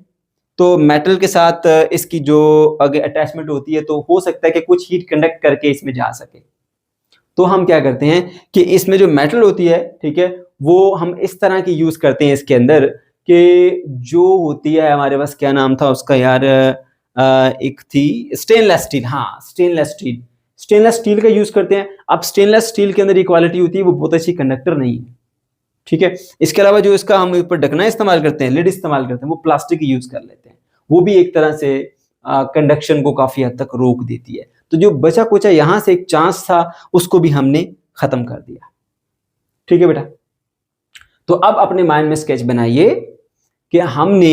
तो मेटल के साथ इसकी जो अगर अटैचमेंट होती है तो हो सकता है कि कुछ हीट कंडक्ट करके इसमें जा सके। तो हम क्या करते हैं कि इसमें जो मेटल होती है, ठीक है, वो हम इस तरह की यूज करते हैं इसके अंदर कि जो होती है हमारे पास, क्या नाम था उसका यार, एक थी स्टेनलेस स्टील। हाँ, स्टेनलेस स्टील, स्टेनलेस स्टील का यूज करते हैं। अब स्टेनलेस स्टील के अंदर इक्वालिटी होती है, वो बहुत अच्छी कंडक्टर नहीं है। ठीक है, इसके अलावा जो इसका हम ऊपर ढकना इस्तेमाल करते हैं, लिड इस्तेमाल करते हैं, वो प्लास्टिक की यूज कर लेते हैं, वो भी एक तरह से कंडक्शन को काफी हद तक रोक देती है। तो जो बचा कुचा यहां से एक चांस था उसको भी हमने खत्म कर दिया। ठीक है बेटा, तो अब अपने माइंड में स्केच बनाइए कि हमने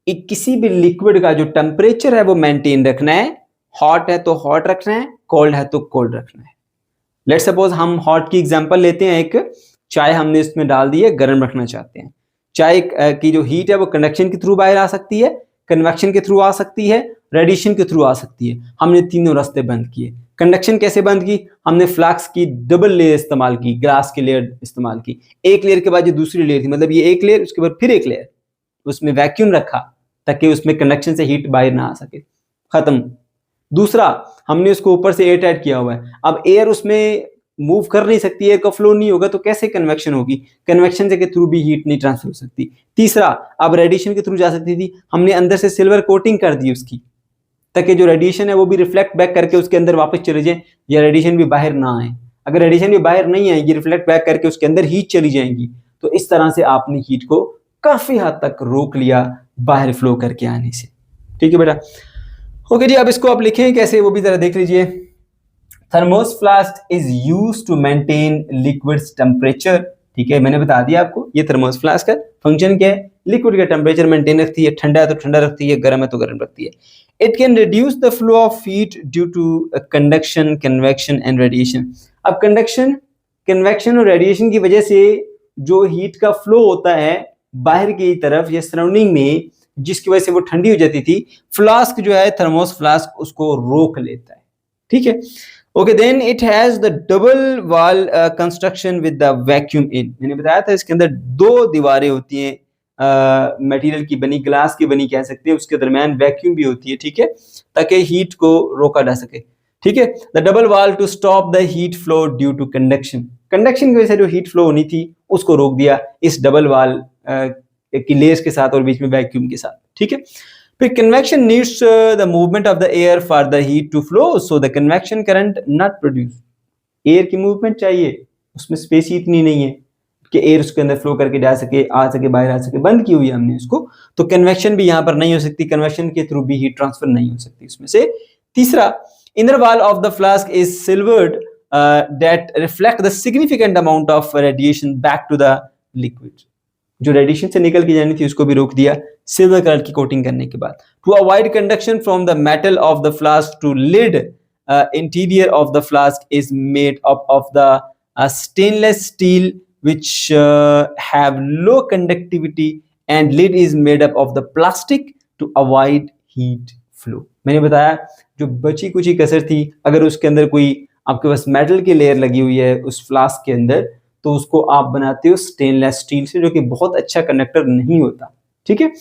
एक किसी भी लिक्विड का जो टेम्परेचर है वो मेंटेन रखना है। हॉट है तो हॉट रखना है, कोल्ड है तो कोल्ड रखना है। लेट्स सपोज हम हॉट की एग्जांपल लेते हैं, एक चाय हमने इसमें डाल दी है, गर्म रखना चाहते हैं। चाय की जो हीट है वो कंडक्शन के थ्रू बाहर आ सकती है, कन्वेक्शन के थ्रू आ सकती है, रेडिएशन के थ्रू आ सकती है। हमने तीनों रास्ते बंद किए। कंडक्शन कैसे बंद की? हमने फ्लास्क की डबल लेयर इस्तेमाल की, ग्लास की लेयर इस्तेमाल की। एक लेयर के बाद जो दूसरी लेयर थी, मतलब ये एक लेयर, उसके बाद फिर एक लेयर, उसमें वैक्यूम रखा ताकि उसमें कंडक्शन से हीट बाहर ना आ सके। खत्म। दूसरा, हमने उसको ऊपर से एयर टाइट किया हुआ है। अब एयर उसमें मूव कर नहीं सकती, एयर का फ्लो नहीं होगा तो कैसे कन्वेक्शन होगी? कन्वेक्शन के थ्रू भी हीट नहीं ट्रांसफर हो सकती। तीसरा, अब रेडिएशन के थ्रू जा सकती थी, हमने अंदर से सिल्वर कोटिंग कर दी उसकी, ताकि जो रेडिएशन है वो भी रिफ्लेक्ट बैक करके उसके अंदर वापस चले जाए, या रेडिएशन भी बाहर ना आए। अगर रेडिएशन भी बाहर नहीं आएगी, रिफ्लेक्ट बैक करके उसके अंदर हीट चली जाएंगी। तो इस तरह से आपने हीट को काफी हद तक रोक लिया बाहर फ्लो करके आने से। ठीक है बेटा, ओके जी। अब इसको आप लिखें कैसे वो भी जरा देख लीजिए। Thermos flask is used to maintain liquids temperature. ठीक है, मैंने बता दिया आपको ये थर्मोस फ्लास्क का फंक्शन क्या है। लिक्विड का टेम्परेचर मेंटेन रखती है, ठंडा है तो ठंडा रखती है, गर्म है तो गर्म रखती है। It can reduce the flow of heat due to conduction, convection and radiation. अब कंडक्शन, कन्वेक्शन और रेडिएशन की वजह से जो हीट का फ्लो होता है बाहर की तरफ या सराउंडिंग में, जिसकी वजह से वो ठंडी हो जाती थी, फ्लास्क जो है थर्मोस फ्लास्क उसको रोक लेता है। ठीक है, okay. Then it has the double wall construction with the vacuum in. मैंने बताया था इसके अंदर दो दीवारें होती हैं, मटेरियल की बनी, ग्लास की बनी कह सकते हैं, उसके दरमियान वैक्यूम भी होती है। ठीक है, ताकि हीट को रोका जा सके। ठीक है, the double wall to stop the heat flow due to conduction. Conduction की वजह से जो हीट फ्लो होनी थी उसको रोक दिया इस डबल वॉल की लेयर्स के साथ और बीच में वैक्यूम के साथ। ठीक है, फिर convection needs the movement of the air for the heat to flow, so the convection current not produce. Air की मूवमेंट चाहिए, उसमें स्पेस ही इतनी नहीं है कि एयर उसके अंदर फ्लो करके जा सके, आ सके, बाहर आ सके। बंद की हुई है हमने इसको, तो कन्वेक्शन भी यहाँ पर नहीं हो सकती, कन्वेक्शन के थ्रू भी हीट ट्रांसफर नहीं हो सकती उसमें से। तीसरा, inner wall of the flask is silvered that reflect the significant amount of radiation back to the liquid. जो रेडिएशन से निकल के जानी थी उसको भी रोक दिया सिल्वर कलर की कोटिंग करने के बाद। To avoid conduction from the metal of the flask to lid, interior of the flask is made up of the stainless steel which have low conductivity and lid is made up of the plastic to avoid heat flow। मैंने बताया जो बची कुची कसर थी, अगर उसके अंदर कोई आपके पास मेटल की लेयर लगी हुई है उस फ्लास्क के अंदर, तो उसको आप बनाते हो स्टेनलेस स्टील से, जो कि बहुत अच्छा कंडक्टर नहीं होता। ठीक है,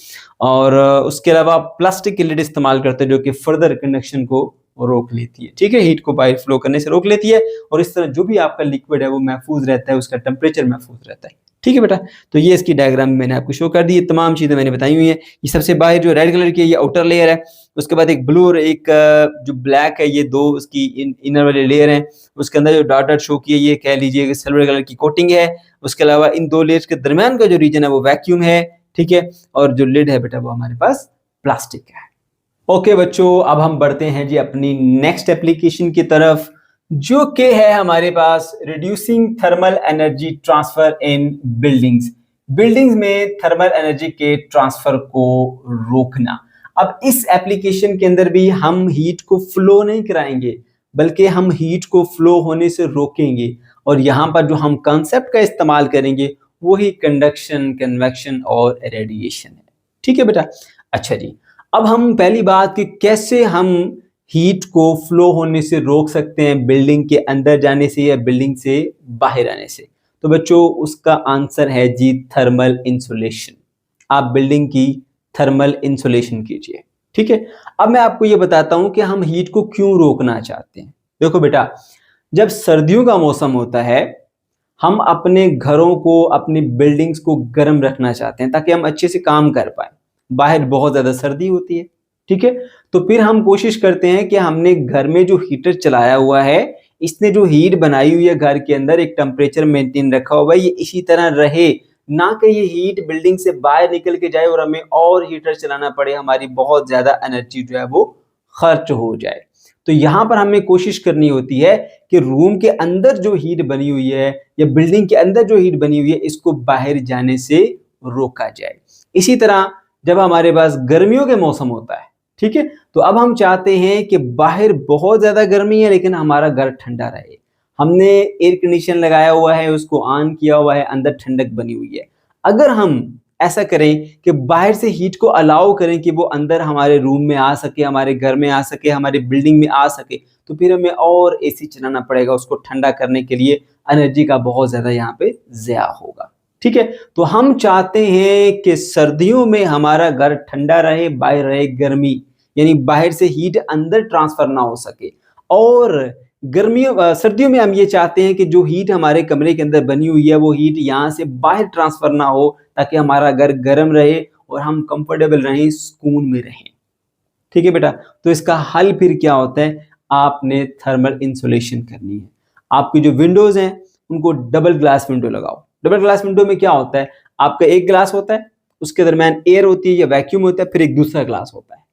और उसके अलावा आप प्लास्टिक की लिड इस्तेमाल करते हो जो कि फर्दर कंडक्शन को रोक लेती है। ठीक है, हीट को बाहर फ्लो करने से रोक लेती है, और इस तरह जो भी आपका लिक्विड है वो महफूज रहता है, उसका टेम्परेचर महफूज रहता है। ठीक है बेटा, तो ये इसकी डायग्राम मैंने आपको शो कर दी, ये तमाम चीजें मैंने बताई हुई हैं। ये सबसे बाहर जो रेड कलर की है ये आउटर लेयर है, उसके बाद एक ब्लू और एक जो ब्लैक है, ये दो उसकी इनर वाली लेयर है। उसके अंदर जो डॉट डॉट शो की है ये कह लीजिए सिल्वर कलर की कोटिंग है। उसके अलावा इन दो लेयर्स के दरमियान का जो रीजन है वो वैक्यूम है। ठीक है, और जो लिड है बेटा वो हमारे पास प्लास्टिक है। ओके बच्चों, अब हम बढ़ते हैं जी अपनी नेक्स्ट एप्लीकेशन की तरफ, जो कि है हमारे पास reducing thermal energy transfer in buildings. Buildings में थर्मल एनर्जी के ट्रांसफर को रोकना। अब इस एप्लीकेशन के अंदर भी हम हीट को फ्लो नहीं कराएंगे, बल्कि हम हीट को फ्लो होने से रोकेंगे। और यहाँ पर जो हम कंसेप्ट का इस्तेमाल करेंगे वही कंडक्शन, कन्वेक्शन और रेडिएशन है। ठीक है बेटा। अच्छा जी, अब हम पहली बात कि कैसे हम हीट को फ्लो होने से रोक सकते हैं, बिल्डिंग के अंदर जाने से या बिल्डिंग से बाहर आने से। तो बच्चों उसका आंसर है जी थर्मल इंसुलेशन। आप बिल्डिंग की थर्मल इंसुलेशन कीजिए। ठीक है। अब मैं आपको ये बताता हूं कि हम हीट को क्यों रोकना चाहते हैं। देखो बेटा, जब सर्दियों का मौसम होता है हम अपने घरों को, अपनी बिल्डिंग्स को गर्म रखना चाहते हैं ताकि हम अच्छे से काम कर पाए। बाहर बहुत ज्यादा सर्दी होती है। ठीक है। तो फिर हम कोशिश करते हैं कि हमने घर में जो हीटर चलाया हुआ है, इसने जो हीट बनाई हुई है घर के अंदर, एक टेम्परेचर मेंटेन रखा हुआ है, ये इसी तरह रहे, ना कि ये हीट बिल्डिंग से बाहर निकल के जाए और हमें और हीटर चलाना पड़े, हमारी बहुत ज्यादा एनर्जी जो है वो खर्च हो जाए। तो यहाँ पर हमें कोशिश करनी होती है कि रूम के अंदर जो हीट बनी हुई है या बिल्डिंग के अंदर जो हीट बनी हुई है, इसको बाहर जाने से रोका जाए। इसी तरह जब हमारे पास गर्मियों के मौसम होता है, ठीक है, तो अब हम चाहते हैं कि बाहर बहुत ज्यादा गर्मी है लेकिन हमारा घर ठंडा रहे। हमने एयर कंडीशन लगाया हुआ है, उसको ऑन किया हुआ है, अंदर ठंडक बनी हुई है। अगर हम ऐसा करें कि बाहर से हीट को अलाउ करें कि वो अंदर हमारे रूम में आ सके, हमारे घर में आ सके, हमारी बिल्डिंग में आ सके, तो फिर हमें और एसी चलाना पड़ेगा उसको ठंडा करने के लिए। एनर्जी का बहुत ज्यादा यहाँ पे ज़या होगा। ठीक है। तो हम चाहते हैं कि सर्दियों में हमारा घर ठंडा रहे, बाहर रहे गर्मी, यानी बाहर से हीट अंदर ट्रांसफर ना हो सके। और सर्दियों में हम ये चाहते हैं कि जो हीट हमारे कमरे के अंदर बनी हुई है वो हीट यहाँ से बाहर ट्रांसफर ना हो, ताकि हमारा घर गर्म रहे और हम कंफर्टेबल रहें, सुकून में रहें। ठीक है बेटा। तो इसका हल फिर क्या होता है, आपने थर्मल इंसुलेशन करनी है। आपकी जो विंडोज हैं उनको डबल ग्लास विंडो लगाओ। डबल ग्लास विंडो में क्या होता है, आपका एक ग्लास होता है, उसके दरमियान एयर होती है या वैक्यूम होता है, फिर एक दूसरा ग्लास होता है।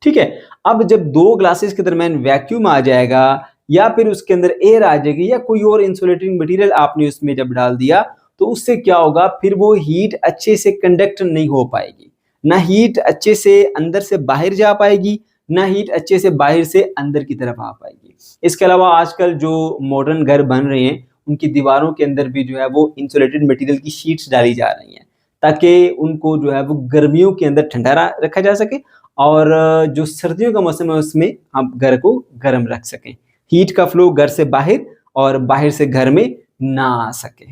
ठीक है। अब जब दो ग्लासेस के दरमियान वैक्यूम आ जाएगा या फिर उसके अंदर एयर आ जाएगी या कोई और इंसुलेटिंग मटेरियल आपने उसमें जब डाल दिया, तो उससे क्या होगा, फिर वो हीट अच्छे से कंडक्ट नहीं हो पाएगी, ना हीट अच्छे से अंदर से बाहर जा पाएगी, ना हीट अच्छे से बाहर से अंदर की तरफ आ पाएगी। इसके अलावा आजकल जो मॉडर्न घर बन रहे हैं उनकी दीवारों के अंदर भी जो है वो इंसुलेटेड मटेरियल की शीट्स डाली जा रही हैं, ताकि उनको जो है वो गर्मियों के अंदर ठंडा रखा जा सके और जो सर्दियों का मौसम है उसमें हम घर को गर्म रख सकें। हीट का फ्लो घर से बाहर और बाहर से घर में ना आ सके।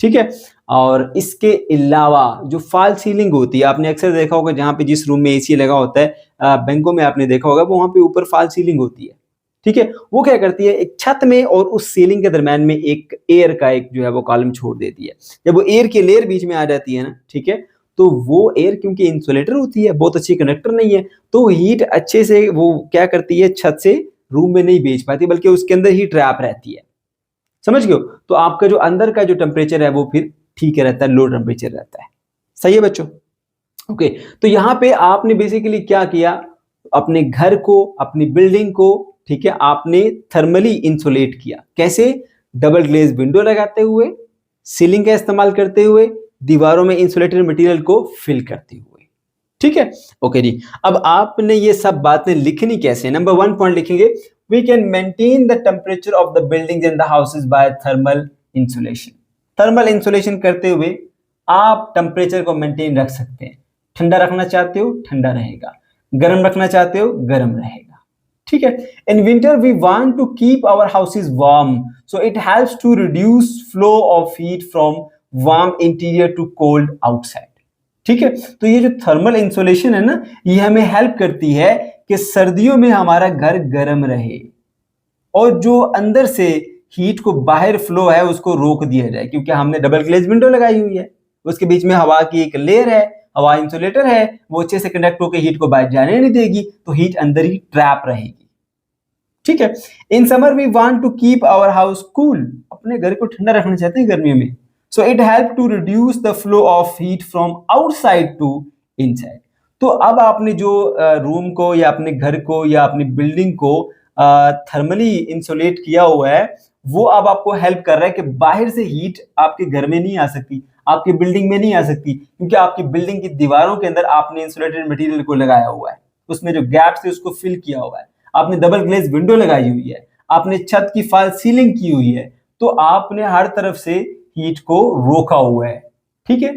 ठीक है। और इसके अलावा जो फॉल सीलिंग होती है, आपने अक्सर देखा होगा जहाँ पे जिस रूम में एसी लगा होता है, बैंकों में आपने देखा होगा, वो वहाँ पे ऊपर फॉल सीलिंग होती है। ठीक है। वो क्या करती है, एक छत में और उस सीलिंग के दरम्यान में एक एयर का एक जो है वो कॉलम छोड़ देती है। जब वो एयर की लेयर बीच में आ जाती है ना, ठीक है, तो वो एयर क्योंकि इंसुलेटर होती है, बहुत अच्छी कंडक्टर नहीं है, तो हीट अच्छे से वो क्या करती है, छत से रूम में नहीं भेज पाती, बल्कि उसके अंदर ही ट्रैप रहती है। समझ गए हो? तो आपका जो अंदर का जो टेम्परेचर है वो फिर ठीक रहता है, लो टेम्परेचर रहता है। सही है बच्चों? ओके। तो यहाँ पे आपने बेसिकली क्या किया, अपने घर को, अपनी बिल्डिंग को, ठीक है, आपने थर्मली इंसुलेट किया। कैसे? डबल ग्लेज विंडो लगाते हुए, सीलिंग का इस्तेमाल करते हुए, दीवारों में इंसुलेटेड मटेरियल को फिल करते हुए। ठीक है। ओके जी। अब आपने ये सब बातें लिखनी कैसे? नंबर 1 पॉइंट लिखेंगे, we can maintain the temperature of the buildings and the houses by thermal insulation. Thermal insulation करते हुए आप टेम्परेचर को मेंटेन रख सकते हैं। ठंडा रखना चाहते हो, ठंडा रहेगा। गर्म रखना चाहते हो, गर्म रहेगा। ठीक है। In winter we want to keep our houses warm, so it helps to reduce flow of heat from warm interior to cold outside. ठीक है। तो ये जो थर्मल इंसुलेशन है ना, ये हमें हेल्प करती है कि सर्दियों में हमारा घर गर्म रहे और जो अंदर से हीट को बाहर फ्लो है उसको रोक दिया जाए, क्योंकि हमने डबल ग्लेज विंडो लगाई हुई है, उसके बीच में हवा की एक लेयर है, हवा इंसुलेटर है, वो अच्छे से कंडक्ट होकर हीट को बाहर जाने नहीं देगी, तो हीट अंदर ही ट्रैप रहेगी। ठीक है। In summer we want to keep our house cool, अपने घर को ठंडा रखना चाहते हैं गर्मियों में, so it help to reduce the flow of heat from outside to inside। तो अब आपने जो रूम को या अपने घर को या अपनी बिल्डिंग को थर्मली इंसुलेट किया हुआ है, वो अब आपको हेल्प कर रहा है कि बाहर से हीट आपके घर में नहीं आ सकती, आपकी बिल्डिंग में नहीं आ सकती, क्योंकि आपकी बिल्डिंग की दीवारों के अंदर आपने इंसुलेटेड मटेरियल को लगाया हुआ है, उसमें जो गैप्स है उसको फिल किया हुआ है, आपने डबल ग्लेज विंडो लगाई हुई है, आपने छत की फॉल सीलिंग की हुई है, तो आपने हर तरफ से हीट को रोका हुआ है, ठीक है।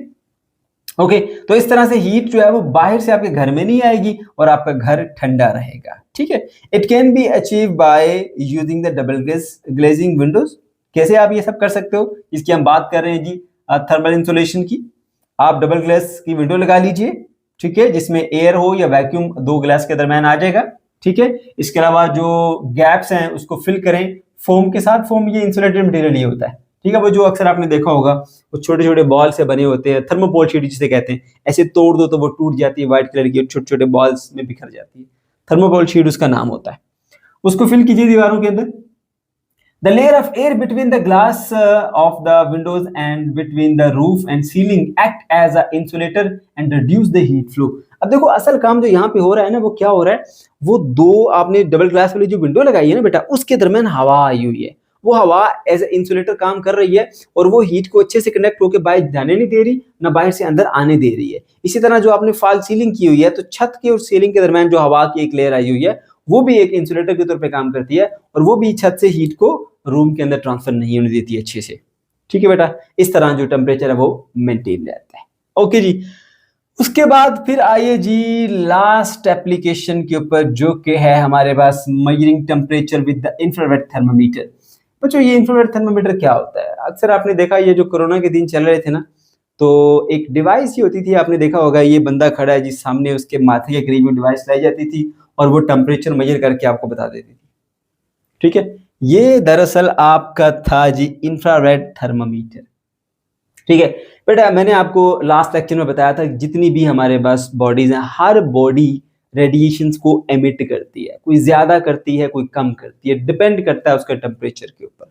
ओके, तो इस तरह से हीट जो है वो बाहर से आपके घर में नहीं आएगी और आपका घर ठंडा रहेगा, ठीक है। It can be achieve by using the double glazing Windows. कैसे आप ये सब कर सकते हो, इसकी हम बात कर रहे हैं जी थर्मल इंसुलेशन की। आप डबल ग्लास की विंडो लगा लीजिए, ठीक है, जिसमें एयर हो या वैक्यूम दो ग्लास के दरमियान आ जाएगा, ठीक है। इसके अलावा जो गैप्स हैं उसको फिल करें फोम के साथ। फोम ये इंसुलेटेड मटेरियल ही होता है, ठीक है। वो जो अक्सर आपने देखा होगा वो छोटे छोटे बॉल से बने होते हैं, थर्मोपोल शीट जिसे कहते हैं। ऐसे तोड़ दो तो वो टूट जाती है, व्हाइट कलर की छोटे छोटे बॉल्स में बिखर जाती है, थर्मोपोल शीट उसका नाम होता है। उसको फिल कीजिए दीवारों के अंदर। The layer of air between the glass of the windows and between the roof and ceiling act as a insulator and reduce the heat flow। अब देखो असल काम जो यहाँ पे हो रहा है ना, वो क्या हो रहा है, वो दो आपने डबल ग्लास वाली जो विंडो लगाई है ना बेटा, उसके दरमियान हवा आई हुई है। वो हवा एज ए इंसुलेटर काम कर रही है और वो हीट को अच्छे से कनेक्ट होकर बाहर जाने नहीं दे रही, ना बाहर से अंदर आने दे रही है। इसी तरह जो आपने फॉल सीलिंग की हुई है, तो छत के और सीलिंग के दरमियान जो हवा की एक लेयर आई हुई है, वो भी एक इंसुलेटर के तौर पे काम करती है और वो भी छत से हीट को रूम के अंदर ट्रांसफर नहीं होने देती है अच्छे से, ठीक है बेटा। इस तरह जो टेम्परेचर है वो मेंटेन रहता है। ओके जी, उसके बाद फिर आइए जी लास्ट एप्लीकेशन के ऊपर, जो कि है हमारे पास measuring temperature with the infrared thermometer. बच्चों ये इंफ्रारेड थर्मामीटर क्या होता है? अक्सर आपने देखा, ये जो कोरोना के दिन चल रहे थे ना, तो एक डिवाइस ही होती थी, आपने देखा होगा, ये बंदा खड़ा है जिस सामने, उसके माथे के करीब में डिवाइस लाई जाती थी और वो टेम्परेचर मेजर करके आपको बता देती थी, ठीक है। ये दरअसल आपका था जी इंफ्रारेड थर्मामीटर, ठीक है बेटा। मैंने आपको लास्ट लेक्चर में बताया था जितनी भी हमारे पास बॉडीज हैं, हर बॉडी रेडिएशंस को एमिट करती है, कोई ज्यादा करती है कोई कम करती है, डिपेंड करता है उसका टेम्परेचर के ऊपर,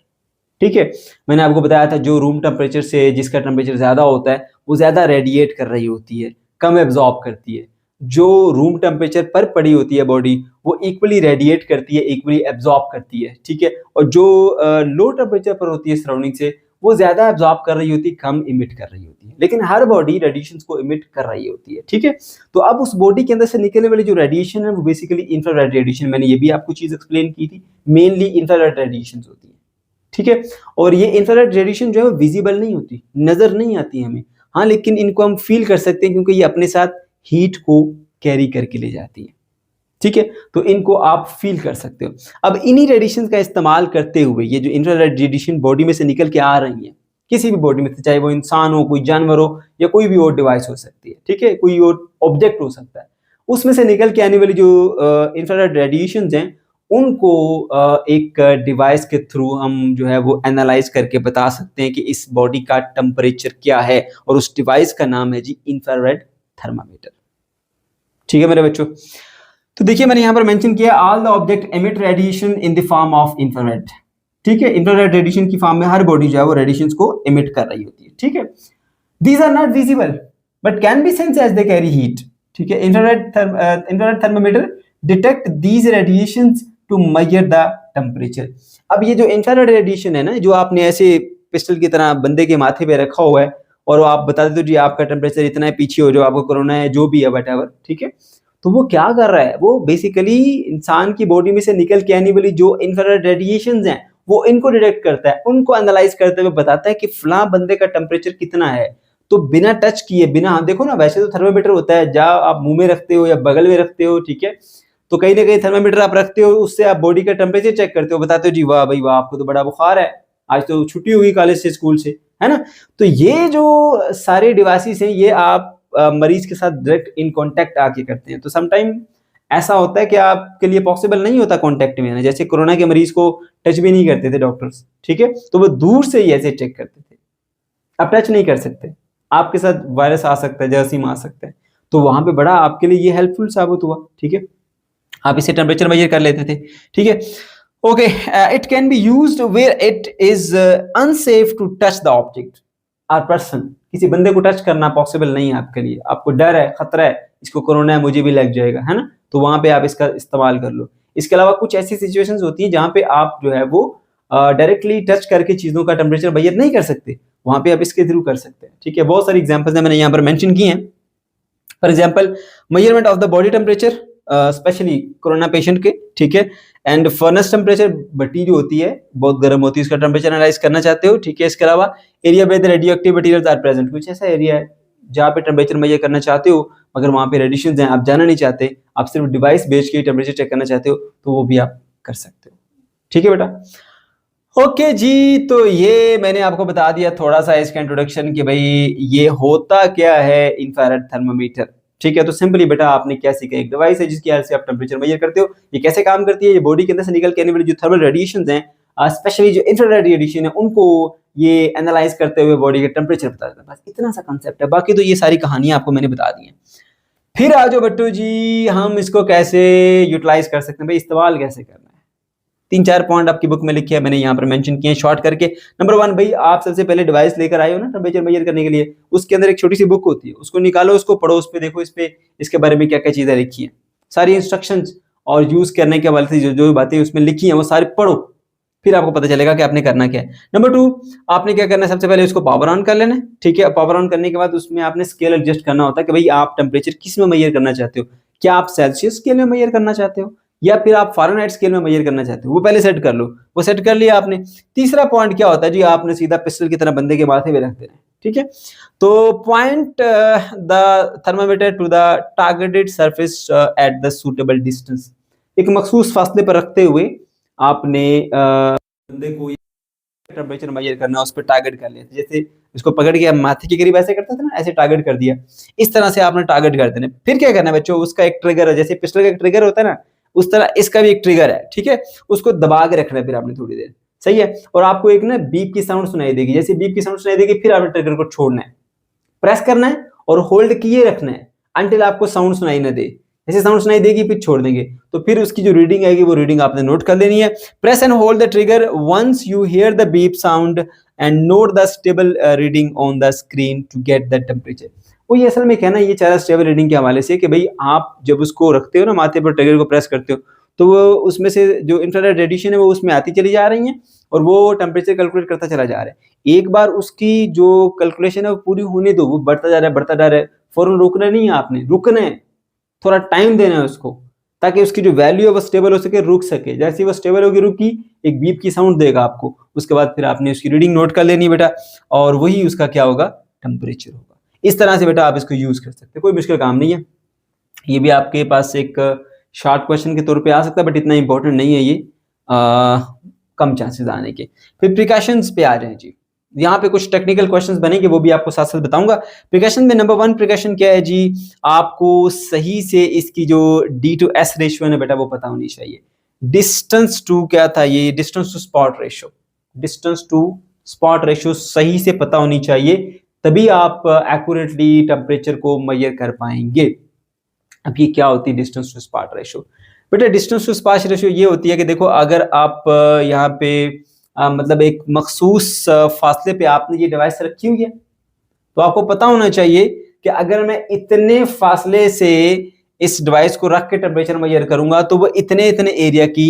ठीक है। मैंने आपको बताया था जो रूम टेम्परेचर से जिसका टेम्परेचर ज्यादा होता है वो ज्यादा रेडिएट कर रही होती है, कम एब्जॉर्ब करती है। जो रूम टेम्परेचर पर पड़ी होती है बॉडी, वो इक्वली रेडिएट करती है, इक्वली एब्जॉर्ब करती है, ठीक है। और जो लो टेम्परेचर पर होती है सराउंडिंग से, वो ज्यादा एब्जॉर्ब कर रही होती है, कम इमिट कर रही होती है। लेकिन हर बॉडी रेडिएशंस को इमिट कर रही होती है, ठीक है। तो अब उस बॉडी के अंदर से निकलने वाली जो रेडिएशन है वो बेसिकली इंफ्रारेड रेडिएशन, मैंने ये भी आपको चीज एक्सप्लेन की थी, मेनली इंफ्रारेड रेडिएशन होती है, ठीक है। और ये इंफ्रारेड रेडिएशन जो है विजिबल नहीं होती, नजर नहीं आती हमें, हाँ, लेकिन इनको हम फील कर सकते हैं क्योंकि ये अपने साथ हीट को कैरी करके ले जाती है, ठीक है। तो इनको आप फील कर सकते हो। अब इन्हीं रेडिएशन का इस्तेमाल करते हुए ये जो इंफ्रारेड रेडिएशन बॉडी में से निकल के आ रही है, किसी भी बॉडी में से, चाहे वो इंसान हो, कोई जानवर हो, या कोई भी और डिवाइस हो सकती है, ठीक है, कोई और ऑब्जेक्ट हो सकता है, उसमें से निकल के आने वाली जो इंफ्रारेड रेडिएशन हैं, उनको एक डिवाइस के थ्रू हम जो है वो एनालाइज करके बता सकते हैं कि इस बॉडी का टेम्परेचर क्या है, और उस डिवाइस का नाम है जी इंफ्रारेड थर्मामीटर, ठीक है मेरे बच्चों। तो देखिए मैंने यहाँ पर मेंशन किया, all the object emit radiation in the form of infrared, ठीक है। इंफ्रारेड रेडिएशन की फॉर्म में हर बॉडी जो है वो रेडिएशंस को एमिट कर रही होती है, ठीक है। These are not visible but can be sensed as they carry heat, ठीक है। Infrared thermometer detect these radiations to measure the temperature. अब ये जो इंफ्रारेड रेडिएशन है ना, जो आपने ऐसे पिस्टल की तरह बंदे के माथे पे रखा हुआ है और वो आप बता देते हो जी आपका टेम्परेचर इतना है, पीछे हो जो आपको कोरोना है, जो भी है व्हाटएवर, ठीक है। तो वो क्या कर रहा है, वो बेसिकली इंसान की बॉडी में से निकल के आने वाली जो इंफ्रारेड रेडिएशंस हैं वो इनको डिटेक्ट करता है, उनको एनालाइज करते हुए बताता है कि फलां बंदे का टेम्परेचर कितना है। तो बिना टच किए, बिना, देखो ना, वैसे तो थर्मामीटर होता है जहाँ आप मुंह में रखते हो या बगल में रखते हो, ठीक है। तो कहीं ना कहीं थर्मामीटर आप रखते हो, उससे आप बॉडी का टेम्परेचर चेक करते हो, बताते हो जी वाह भाई वाह, आपको तो बड़ा बुखार है, आज तो छुट्टी होगी कॉलेज से, स्कूल से, है ना। तो ये जो सारे डिवाइसेस हैं, ये आप मरीज के साथ डायरेक्ट इन कांटेक्ट आके करते हैं। तो समटाइम ऐसा होता है कि आपके लिए पॉसिबल नहीं होता कांटेक्ट में आना, जैसे कोरोना के मरीज को टच भी नहीं करते थे डॉक्टर्स, ठीक है। तो वो दूर से ही ऐसे चेक करते थे, आप टच नहीं कर सकते, आपके साथ वायरस आ सकता है, जरासीम आ सकता है। तो वहां पे बड़ा आपके लिए ये हेल्पफुल साबित हुआ, ठीक है। आप इसे टेम्परेचर मेजर कर लेते थे, ठीक है। Okay, it can be used where it is unsafe to touch the object और पर्सन। किसी बंदे को टच करना पॉसिबल नहीं है आपके लिए, आपको डर है, खतरा है, इसको कोरोना है, मुझे भी लग जाएगा, है ना। तो वहां पे आप इसका इस्तेमाल कर लो। इसके अलावा कुछ ऐसी सिचुएशंस होती हैं जहां पे आप जो है वो डायरेक्टली टच करके चीजों का टेम्परेचर मेजर नहीं कर सकते, वहां पे आप इसके थ्रू कर सकते हैं, ठीक है। बहुत सारी एग्जांपल्स हैं, मैंने यहाँ पर मेंशन की हैं। For example measurement of the body temperature, specially corona patient के, ठीक है, एंड फर्नेस टेम्परेचर भट्टी जो होती है बहुत गर्म होती है, उसका टेम्परेचर एनालाइज करना चाहते हो, ठीक है। इसके अलावा area where the radioactive materials are present, कुछ ऐसा एरिया है जहाँ पे टेम्परेचर मेजर करना चाहते हो मगर वहाँ पे रेडिएशंस हैं, आप जाना नहीं चाहते, आप सिर्फ डिवाइस बेच के टेम्परेचर चेक करना चाहते हो, तो वो भी आप कर सकते हो, ठीक है बेटा। ओके जी, तो ये मैंने आपको बता दिया थोड़ा सा इसका इंट्रोडक्शन कि भाई ये होता क्या है इंफ्रारेड थर्मामीटर, ठीक है। तो सिंपली बेटा आपने क्या सीखा, एक डिवाइस है जिसकी हेल्प से आप टेम्परेचर मेजर करते हो। ये कैसे काम करती है, ये बॉडी के अंदर से निकल के आने वाली जो थर्मल रेडिएशंस हैं, स्पेशली जो इंफ्रारेड रेडिएशन है, उनको ये एनालाइज करते हुए बॉडी का टेम्परेचर बताता है। बस इतना सा कंसेप्ट है, बाकी तो ये सारी कहानियां आपको मैंने बता दी हैं। फिर आ जाओ बट्टू जी, हम इसको कैसे यूटिलाइज कर सकते हैं, भाई इस्तेमाल कैसे करना है। 3-4 पॉइंट आपकी बुक में लिखे हैं, मैंने यहाँ पर मेंशन किए हैं शॉर्ट करके। नंबर 1, भाई आप सबसे पहले डिवाइस लेकर आए हो ना टेम्परेचर मेजर करने के लिए, उसके अंदर एक छोटी सी बुक होती है, उसको निकालो, उसको पढ़ो, उस पे देखो, इस पे इसके बारे में क्या क्या चीजें लिखी हैं, सारी इंस्ट्रक्शंस और यूज करने के हवाले से जो जो बातें उसमें लिखी हैं वो सारी पढ़ो, फिर आपको पता चलेगा कि आपने करना क्या है। नंबर 2, आपने क्या करना है, सबसे पहले उसको पावर ऑन कर लेना है, ठीक है। पावर ऑन करने के बाद उसमें आपने स्केल एडजस्ट करना होता है कि भाई आप टेम्परेचर किस में मेजर करना चाहते हो, क्या आप सेल्सियस स्केल में मेजर करना चाहते हो या फिर आप फ़ारेनहाइट स्केल में मेजर करना चाहते हो, वो पहले सेट कर लो, वो सेट कर लिया आपने। तीसरा पॉइंट क्या होता है जी, आपने सीधा पिस्टल की तरह बंदे के माथे पे रख देना है, ठीक है। तो point the thermometer to the targeted surface at the suitable distance, एक मखसूस फासले पर रखते हुए आपने बंदे को टेम्परेचर मेजर करना, उस पर टारगेट कर लिया, जैसे इसको पकड़ के माथे के करीब ऐसे करते थे ना, ऐसे टारगेट कर दिया, इस तरह से आपने टारगेट कर देना। फिर क्या करना है बच्चों, उसका एक ट्रिगर है, जैसे पिस्टल का एक ट्रिगर होता है ना, उस तरह इसका भी एक ट्रिगर है, ठीक है। उसको दबा के रखना है फिर आपने थोड़ी देर, सही है। और आपको एक ना बीप की साउंड सुनाई देगी, जैसे बीप की साउंड सुनाई देगी फिर आपने ट्रिगर को छोड़ना है, प्रेस करना है और होल्ड किए रखना है अंटिल आपको साउंड सुनाई ना दे। ऐसे साउंड सुनाई देगी फिर छोड़ देंगे, तो फिर उसकी जो रीडिंग आएगी वो रीडिंग आपने नोट कर लेनी है। Press and hold the trigger once you hear the beep sound and note the stable reading on the screen to get the temperature. वो ये असल में कहना ये चाह रहा स्टेबल रीडिंग के हवाले से कि भाई आप जब उसको रखते हो ना माथे पर, ट्रिगर को प्रेस करते हो, तो वो उसमें से जो इंफ्रारेड रेडिएशन है वो उसमें आती चली जा रही है और वो टेम्परेचर कैलकुलेट करता चला जा रहा है। एक बार उसकी जो कैलकुलेशन है वो पूरी होने दो, वो बढ़ता जा रहा है बढ़ता जा रहा है, फौरन रोकना नहीं है आपने, रुकना है, थोड़ा टाइम देना है उसको, ताकि उसकी जो वैल्यू है वो स्टेबल हो सके, रुक सके। जैसे वो स्टेबल होगी, रुकी, एक बीप की साउंड देगा आपको, उसके बाद फिर आपने उसकी रीडिंग नोट कर लेनी है बेटा, और वही उसका क्या होगा, टेम्परेचर होगा। इस तरह से बेटा आप इसको यूज कर सकते हैं, कोई मुश्किल काम नहीं है। ये भी आपके पास एक शॉर्ट क्वेश्चन के तौर पे आ सकता है, बट इतना इंपॉर्टेंट नहीं है ये, कम चांसेस आने के। फिर प्रिकॉशंस पे आ जाए जी, यहाँ पे कुछ टेक्निकल क्वेश्चंस बनेंगे, वो भी आपको साथ साथ बताऊंगा। प्रिकॉशन में नंबर 1 प्रिकॉशन क्या है जी, आपको सही से इसकी जो D/S रेशियो है बेटा वो पता होनी चाहिए। डिस्टेंस टू क्या था ये, distance to spot ratio, distance to spot ratio सही से पता होनी चाहिए, तभी आप एक्यूरेटली टेम्परेचर को मेजर कर पाएंगे। अब ये क्या होती है डिस्टेंस टू स्पॉट रेशियो, बेटा डिस्टेंस टू स्पॉट रेशियो ये होती है कि देखो अगर आप यहाँ पे मतलब एक मखसूस फासले पे आपने ये डिवाइस रखी हुई है, तो आपको पता होना चाहिए कि अगर मैं इतने फासले से इस डिवाइस को रख के टेम्परेचर मेजर करूंगा तो वो इतने इतने एरिया की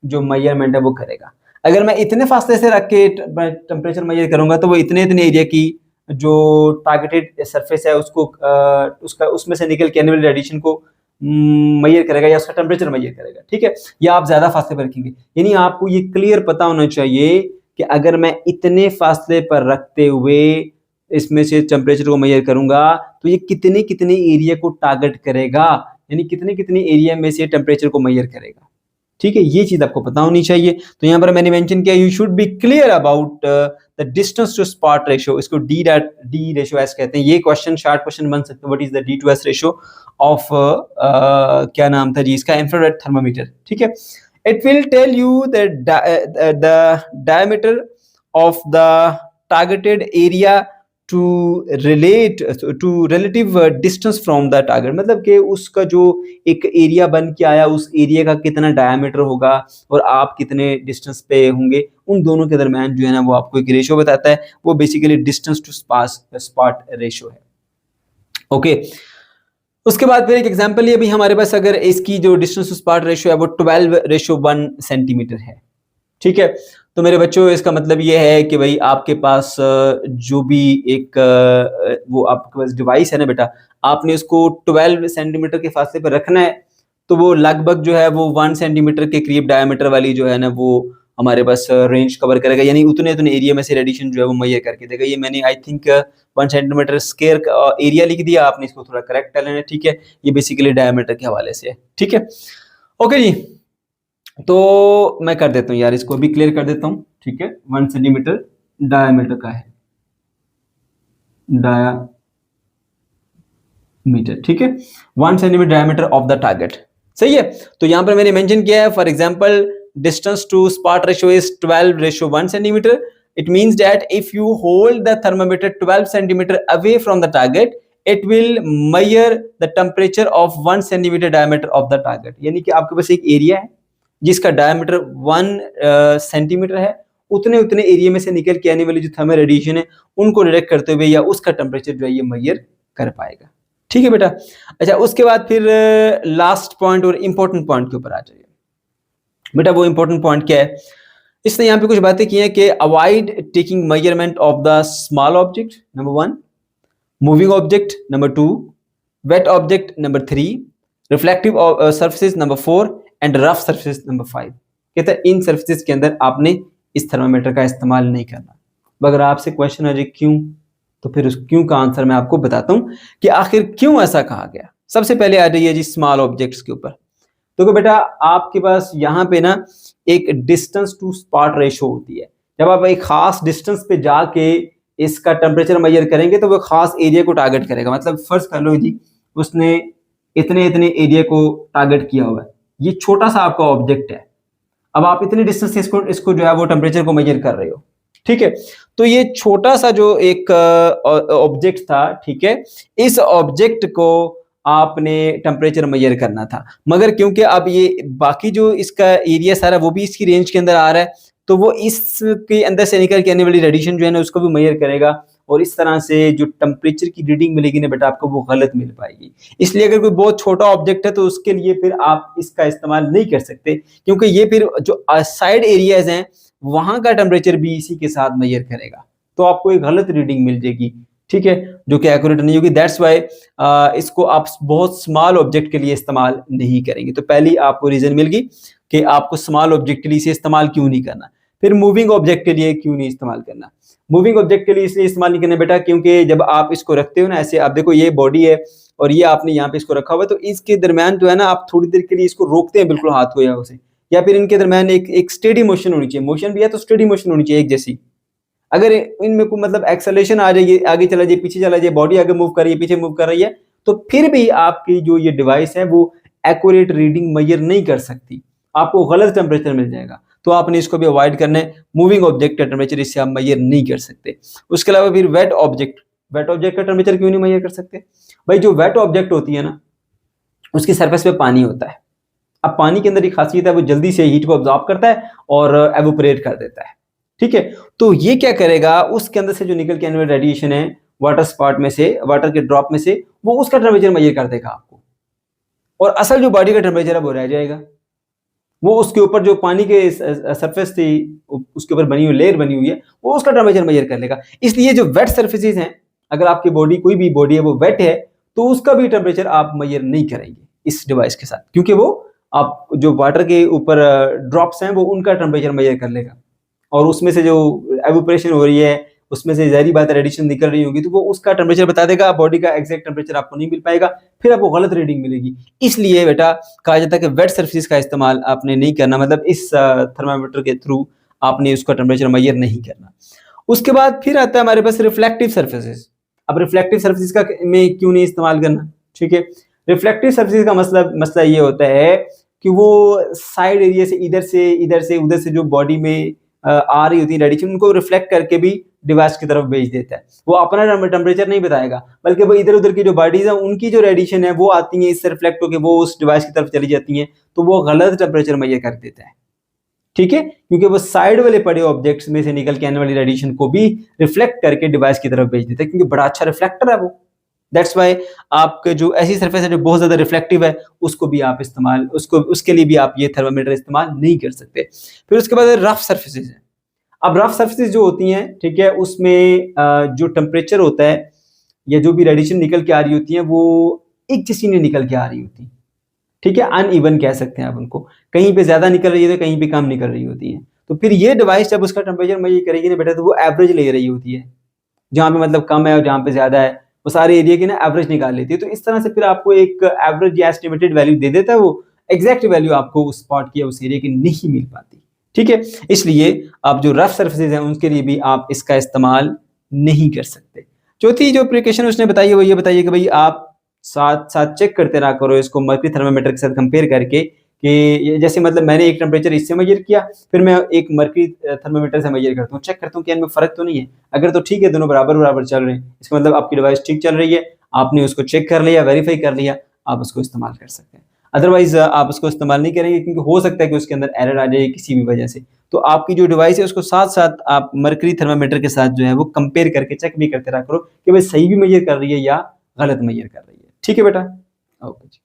जो मेजरमेंट है वो करेगा। अगर मैं इतने फासले से रख के टेम्परेचर मेजर करूंगा तो वो इतने इतने एरिया की जो टारगेटेड सरफेस है उसको उसका उसमें से निकल के आने वाले रेडिएशन को मेजर करेगा या उसका टेम्परेचर मेजर करेगा, ठीक है। या आप ज्यादा फासले पर रखेंगे, यानी आपको ये क्लियर पता होना चाहिए कि अगर मैं इतने फासले पर रखते हुए इसमें से टेम्परेचर को मेजर करूंगा तो ये कितने कितने एरिया को टारगेट करेगा, यानी कितने कितने एरिया में से टेम्परेचर को मेजर करेगा, ठीक है। ये चीज आपको पता होनी चाहिए। तो यहाँ पर मैंने मेंशन किया you should be clear about the distance to spot ratio, इसको D रेशियो एस कहते हैं। ये क्वेश्चन शॉर्ट क्वेश्चन बन सकता है, what is the D/S ratio of क्या नाम था जी इसका, इंफ्रारेड थर्मामीटर, ठीक है। It will tell you the diameter of the targeted area to relative distance from the target, मतलब कि उसका जो एक एरिया बन के आया उस एरिया का कितना डायमीटर होगा और आप कितने डिस्टेंस पे होंगे, उन दोनों के दरमियान जो है ना वो आपको एक रेशियो बताता है, वो basically distance to spot ratio है, ओके। उसके बाद फिर एक एग्जांपल ये भी हमारे पास, अगर इसकी जो डिस्टेंस टू स्पॉट रेशियो है वो 12:1 सेंटीमीटर है, ठीक है। तो मेरे बच्चों इसका मतलब ये है कि भाई आपके पास जो भी एक वो आपके पास डिवाइस है ना बेटा, आपने उसको 12 सेंटीमीटर के फासले पर रखना है, तो वो लगभग जो है वो 1 सेंटीमीटर के करीब डायमीटर वाली जो है ना वो हमारे पास रेंज कवर करेगा, यानी उतने उतने एरिया में से रेडिएशन जो है वो मुहैया करके देगा। ये मैंने I think 1 centimetre square area लिख दिया, आपने इसको थोड़ा करेक्ट कर लेना, ठीक है। ये बेसिकली डायमीटर के हवाले से है, ठीक है। ओके जी, तो मैं कर देता हूँ यार, इसको भी क्लियर कर देता हूँ, ठीक है। 1 सेंटीमीटर डायमीटर का है, डायामीटर, ठीक है। 1 centimetre diameter of the target, सही है। तो यहां पर मैंने मेंशन किया है, for example distance to spot ratio is 12:1 centimeter. It means that if you hold the thermometer 12 centimeter away from the target, it will measure the temperature of 1 centimeter diameter of the target. यानी कि आपके पास एक एरिया है जिसका डायमीटर 1 सेंटीमीटर है, उतने उतने एरिया में से निकल के आने वाली जो थर्मल रेडिएशन है उनको डिटेक्ट करते हुए या उसका टेम्परेचर जो है ये मेजर कर पाएगा, ठीक है बेटा। अच्छा, उसके बाद फिर लास्ट पॉइंट और इंपॉर्टेंट पॉइंट के ऊपर आ जाइए बेटा। वो इंपॉर्टेंट पॉइंट क्या है, इसने यहाँ पे कुछ बातें की हैं कि avoid taking measurement of the small object number 1, moving object number 2, wet object number 3, reflective surfaces number 4 and rough surfaces number 5। कहता है इन सर्फेसिस के अंदर आपने इस थर्मामीटर का इस्तेमाल नहीं करना। अगर आपसे क्वेश्चन आ जाए क्यों, तो फिर उस क्यों का आंसर मैं आपको बताता हूं कि आखिर क्यों ऐसा कहा गया। सबसे पहले आ जाइए जी स्मॉल ऑब्जेक्ट्स के ऊपर। तो बेटा आपके पास यहाँ पे ना एक डिस्टेंस टू स्पॉट रेशियो होती है। जब आप एक खास डिस्टेंस पे जाके इसका टेम्परेचर मेजर करेंगे तो वो खास एरिया को टारगेट करेगा। मतलब फर्ज कर लो जी, उसने इतने इतने एरिया को टारगेट किया हुआ है, ये छोटा सा आपका ऑब्जेक्ट है, अब आप इतने डिस्टेंस से इसको जो है वो टेम्परेचर को मेजर कर रहे हो, ठीक है। तो ये छोटा सा जो एक ऑब्जेक्ट था, ठीक है, इस ऑब्जेक्ट को आपने टेम्परेचर मेजर करना था, मगर क्योंकि अब ये बाकी जो इसका एरिया सारा वो भी इसकी रेंज के अंदर आ रहा है, तो वो इसके अंदर से निकल के आने वाली रेडिएशन जो है ना उसको भी मेजर करेगा, और इस तरह से जो टेम्परेचर की रीडिंग मिलेगी ना बेटा आपको वो गलत मिल पाएगी। इसलिए अगर कोई बहुत छोटा ऑब्जेक्ट है तो उसके लिए फिर आप इसका इस्तेमाल नहीं कर सकते, क्योंकि ये फिर जो साइड एरियाज हैं वहां का टेम्परेचर भी इसी के साथ मेजर करेगा, तो आपको एक गलत रीडिंग मिल जाएगी, ठीक है, जो कि एक्यूरेट नहीं होगी। दैट्स वाई इसको आप बहुत स्मॉल ऑब्जेक्ट के लिए इस्तेमाल नहीं करेंगे। तो पहली आपको रीजन मिल गई कि आपको स्मॉल ऑब्जेक्ट के लिए इसे इस्तेमाल क्यों नहीं करना। फिर मूविंग ऑब्जेक्ट के लिए क्यों नहीं इस्तेमाल करना। मूविंग ऑब्जेक्ट के लिए इसलिए इस्तेमाल नहीं करना बेटा क्योंकि जब आप इसको रखते हो ना ऐसे, आप देखो ये बॉडी है और ये आपने यहाँ पे इसको रखा हुआ है, तो इसके दरमियान जो है ना आप थोड़ी देर के लिए इसको रोकते हैं बिल्कुल हाथ को या उसे, या फिर इनके दरमियान एक स्टेडी मोशन होनी चाहिए। मोशन भी है तो स्टेडी मोशन होनी चाहिए एक जैसी। अगर इनमें को मतलब एक्सेलरेशन आ जाएगी, आगे चला जाए पीछे चला जाए, बॉडी आगे मूव कर रही है पीछे मूव कर रही है, तो फिर भी आपकी जो ये डिवाइस है वो एक्यूरेट रीडिंग मेजर नहीं कर सकती, आपको गलत टेम्परेचर मिल जाएगा। तो आपने इसको भी अवॉइड करना है। मूविंग ऑब्जेक्ट का टेम्परेचर इससे आप मेजर नहीं कर सकते। उसके अलावा फिर वेट ऑब्जेक्ट का टेम्परेचर क्यों नहीं मेजर कर सकते भाई। जो वेट ऑब्जेक्ट होती है ना उसकी सरफेस पे पानी होता है। अब पानी के अंदर एक खासियत है, वो जल्दी से हीट को ऑब्जॉर्ब करता है और एवोपरेट कर देता है, ठीक है। तो ये क्या करेगा, उसके अंदर से जो निकल के आने वाली रेडिएशन है वाटर स्पॉट में से, वाटर के ड्रॉप में से, वो उसका टेम्परेचर मेजर कर देगा आपको, और असल जो बॉडी का टेम्परेचर है वो रह जाएगा। वो उसके ऊपर जो पानी के सरफेस थी उसके ऊपर बनी हुई लेयर बनी हुई है वो उसका टेम्परेचर मेजर कर लेगा। इसलिए जो वेट सर्फेसिस हैं, अगर आपकी बॉडी कोई भी बॉडी है वो वेट है तो उसका भी टेम्परेचर आप मेजर नहीं करेंगे इस डिवाइस के साथ, क्योंकि वो आप जो वाटर के ऊपर ड्रॉप्स हैं वो उनका टेम्परेचर मेजर कर लेगा, और उसमें से जो एवोपरेशन हो रही है उसमें से जहरी बात रेडिएशन निकल रही होगी तो वो उसका टेम्परेचर बता देगा। बॉडी का एग्जैक्ट टेम्परेचर आपको नहीं मिल पाएगा, फिर आपको गलत रीडिंग मिलेगी। इसलिए बेटा कहा जाता है कि वेट सर्फेसिस का इस्तेमाल आपने नहीं करना, मतलब इस थर्मामीटर के थ्रू आपने उसका टेम्परेचर मेजर नहीं करना। उसके बाद फिर आता है हमारे पास रिफ्लेक्टिव सर्फेसिस। अब रिफ्लेक्टिव सर्फेसिस का में क्यों नहीं इस्तेमाल करना, ठीक है। रिफ्लेक्टिव सर्फेसिस का मसला ये होता है कि वो साइड एरिया से इधर से उधर से जो बॉडी में आ रही होती है रेडिएशन, उनको रिफ्लेक्ट करके भी डिवाइस की तरफ भेज देता है। वो अपना टेम्परेचर नहीं बताएगा, बल्कि वो इधर उधर की जो बॉडीज है उनकी जो रेडिएशन है वो आती है इससे रिफ्लेक्ट होकर वो उस डिवाइस की तरफ चली जाती हैं, तो वो गलत टेम्परेचर मेजर कर देता है, ठीक है, क्योंकि वो साइड वाले पड़े ऑब्जेक्ट्स में से निकल के आने वाली रेडिएशन को भी रिफ्लेक्ट करके डिवाइस की तरफ भेज देता है, क्योंकि बड़ा अच्छा रिफ्लेक्टर है वो। दैट्स वाई आपके जो ऐसी सरफेस है जो बहुत ज्यादा रिफ्लेक्टिव है उसको भी आप इस्तेमाल उसके लिए भी आप ये थर्मामीटर इस्तेमाल नहीं कर सकते। फिर उसके बाद रफ सर्फेसिस है। अब रफ सर्फेसिस जो होती हैं, ठीक है, उसमें जो टेम्परेचर होता है या जो भी रेडिएशन निकल के आ रही होती है वो एक जैसी नहीं निकल के आ रही होती, ठीक है, अनइवन कह सकते हैं आप उनको, कहीं पे ज्यादा निकल रही है तो कहीं पे कम निकल रही होती है। तो फिर ये डिवाइस जब उसका टेम्परेचर मेजर करेगी ना बेटा, तो वो एवरेज ले रही होती है, जहाँ पे मतलब कम है और जहाँ पे ज्यादा है, वो सारे एरिया की ना एवरेज निकाल लेती है। तो इस तरह से फिर आपको एक एवरेज या एस्टिमेटेड वैल्यू दे देता है, वो एग्जैक्ट वैल्यू आपको उस स्पॉट की या उस एरिया की नहीं मिल पाती। ठीक है, इसलिए आप जो रफ सर्फेसेज हैं उनके लिए भी आप इसका इस्तेमाल नहीं कर सकते। चौथी जो एप्लीकेशन उसने बताई है वो ये बताइए कि भाई आप साथ साथ चेक करते रहा करो इसको मर्क्यूरी थर्मामीटर के साथ कंपेयर करके, कि ये जैसे मतलब मैंने एक टेम्परेचर इससे मेजर किया, फिर मैं एक मर्क्यूरी थर्मामीटर से मेजर करता हूँ, चेक करता हूँ कि इनमें फर्क तो नहीं है। अगर तो ठीक है, दोनों बराबर बराबर चल रहे हैं, इसका मतलब आपकी डिवाइस ठीक चल रही है, आपने उसको चेक कर लिया, वेरीफाई कर लिया, आप उसको इस्तेमाल कर सकते हैं। अदरवाइज आप उसको इस्तेमाल नहीं करेंगे, क्योंकि हो सकता है कि उसके अंदर एरर आ जाए किसी भी वजह से। तो आपकी जो डिवाइस है उसको साथ साथ आप मर्क्यूरी थर्मामीटर के साथ जो है वो कंपेयर करके चेक भी करते रहा करो कि भाई सही भी मेजर कर रही है या गलत मेजर कर रही है। ठीक है बेटा, ओके जी।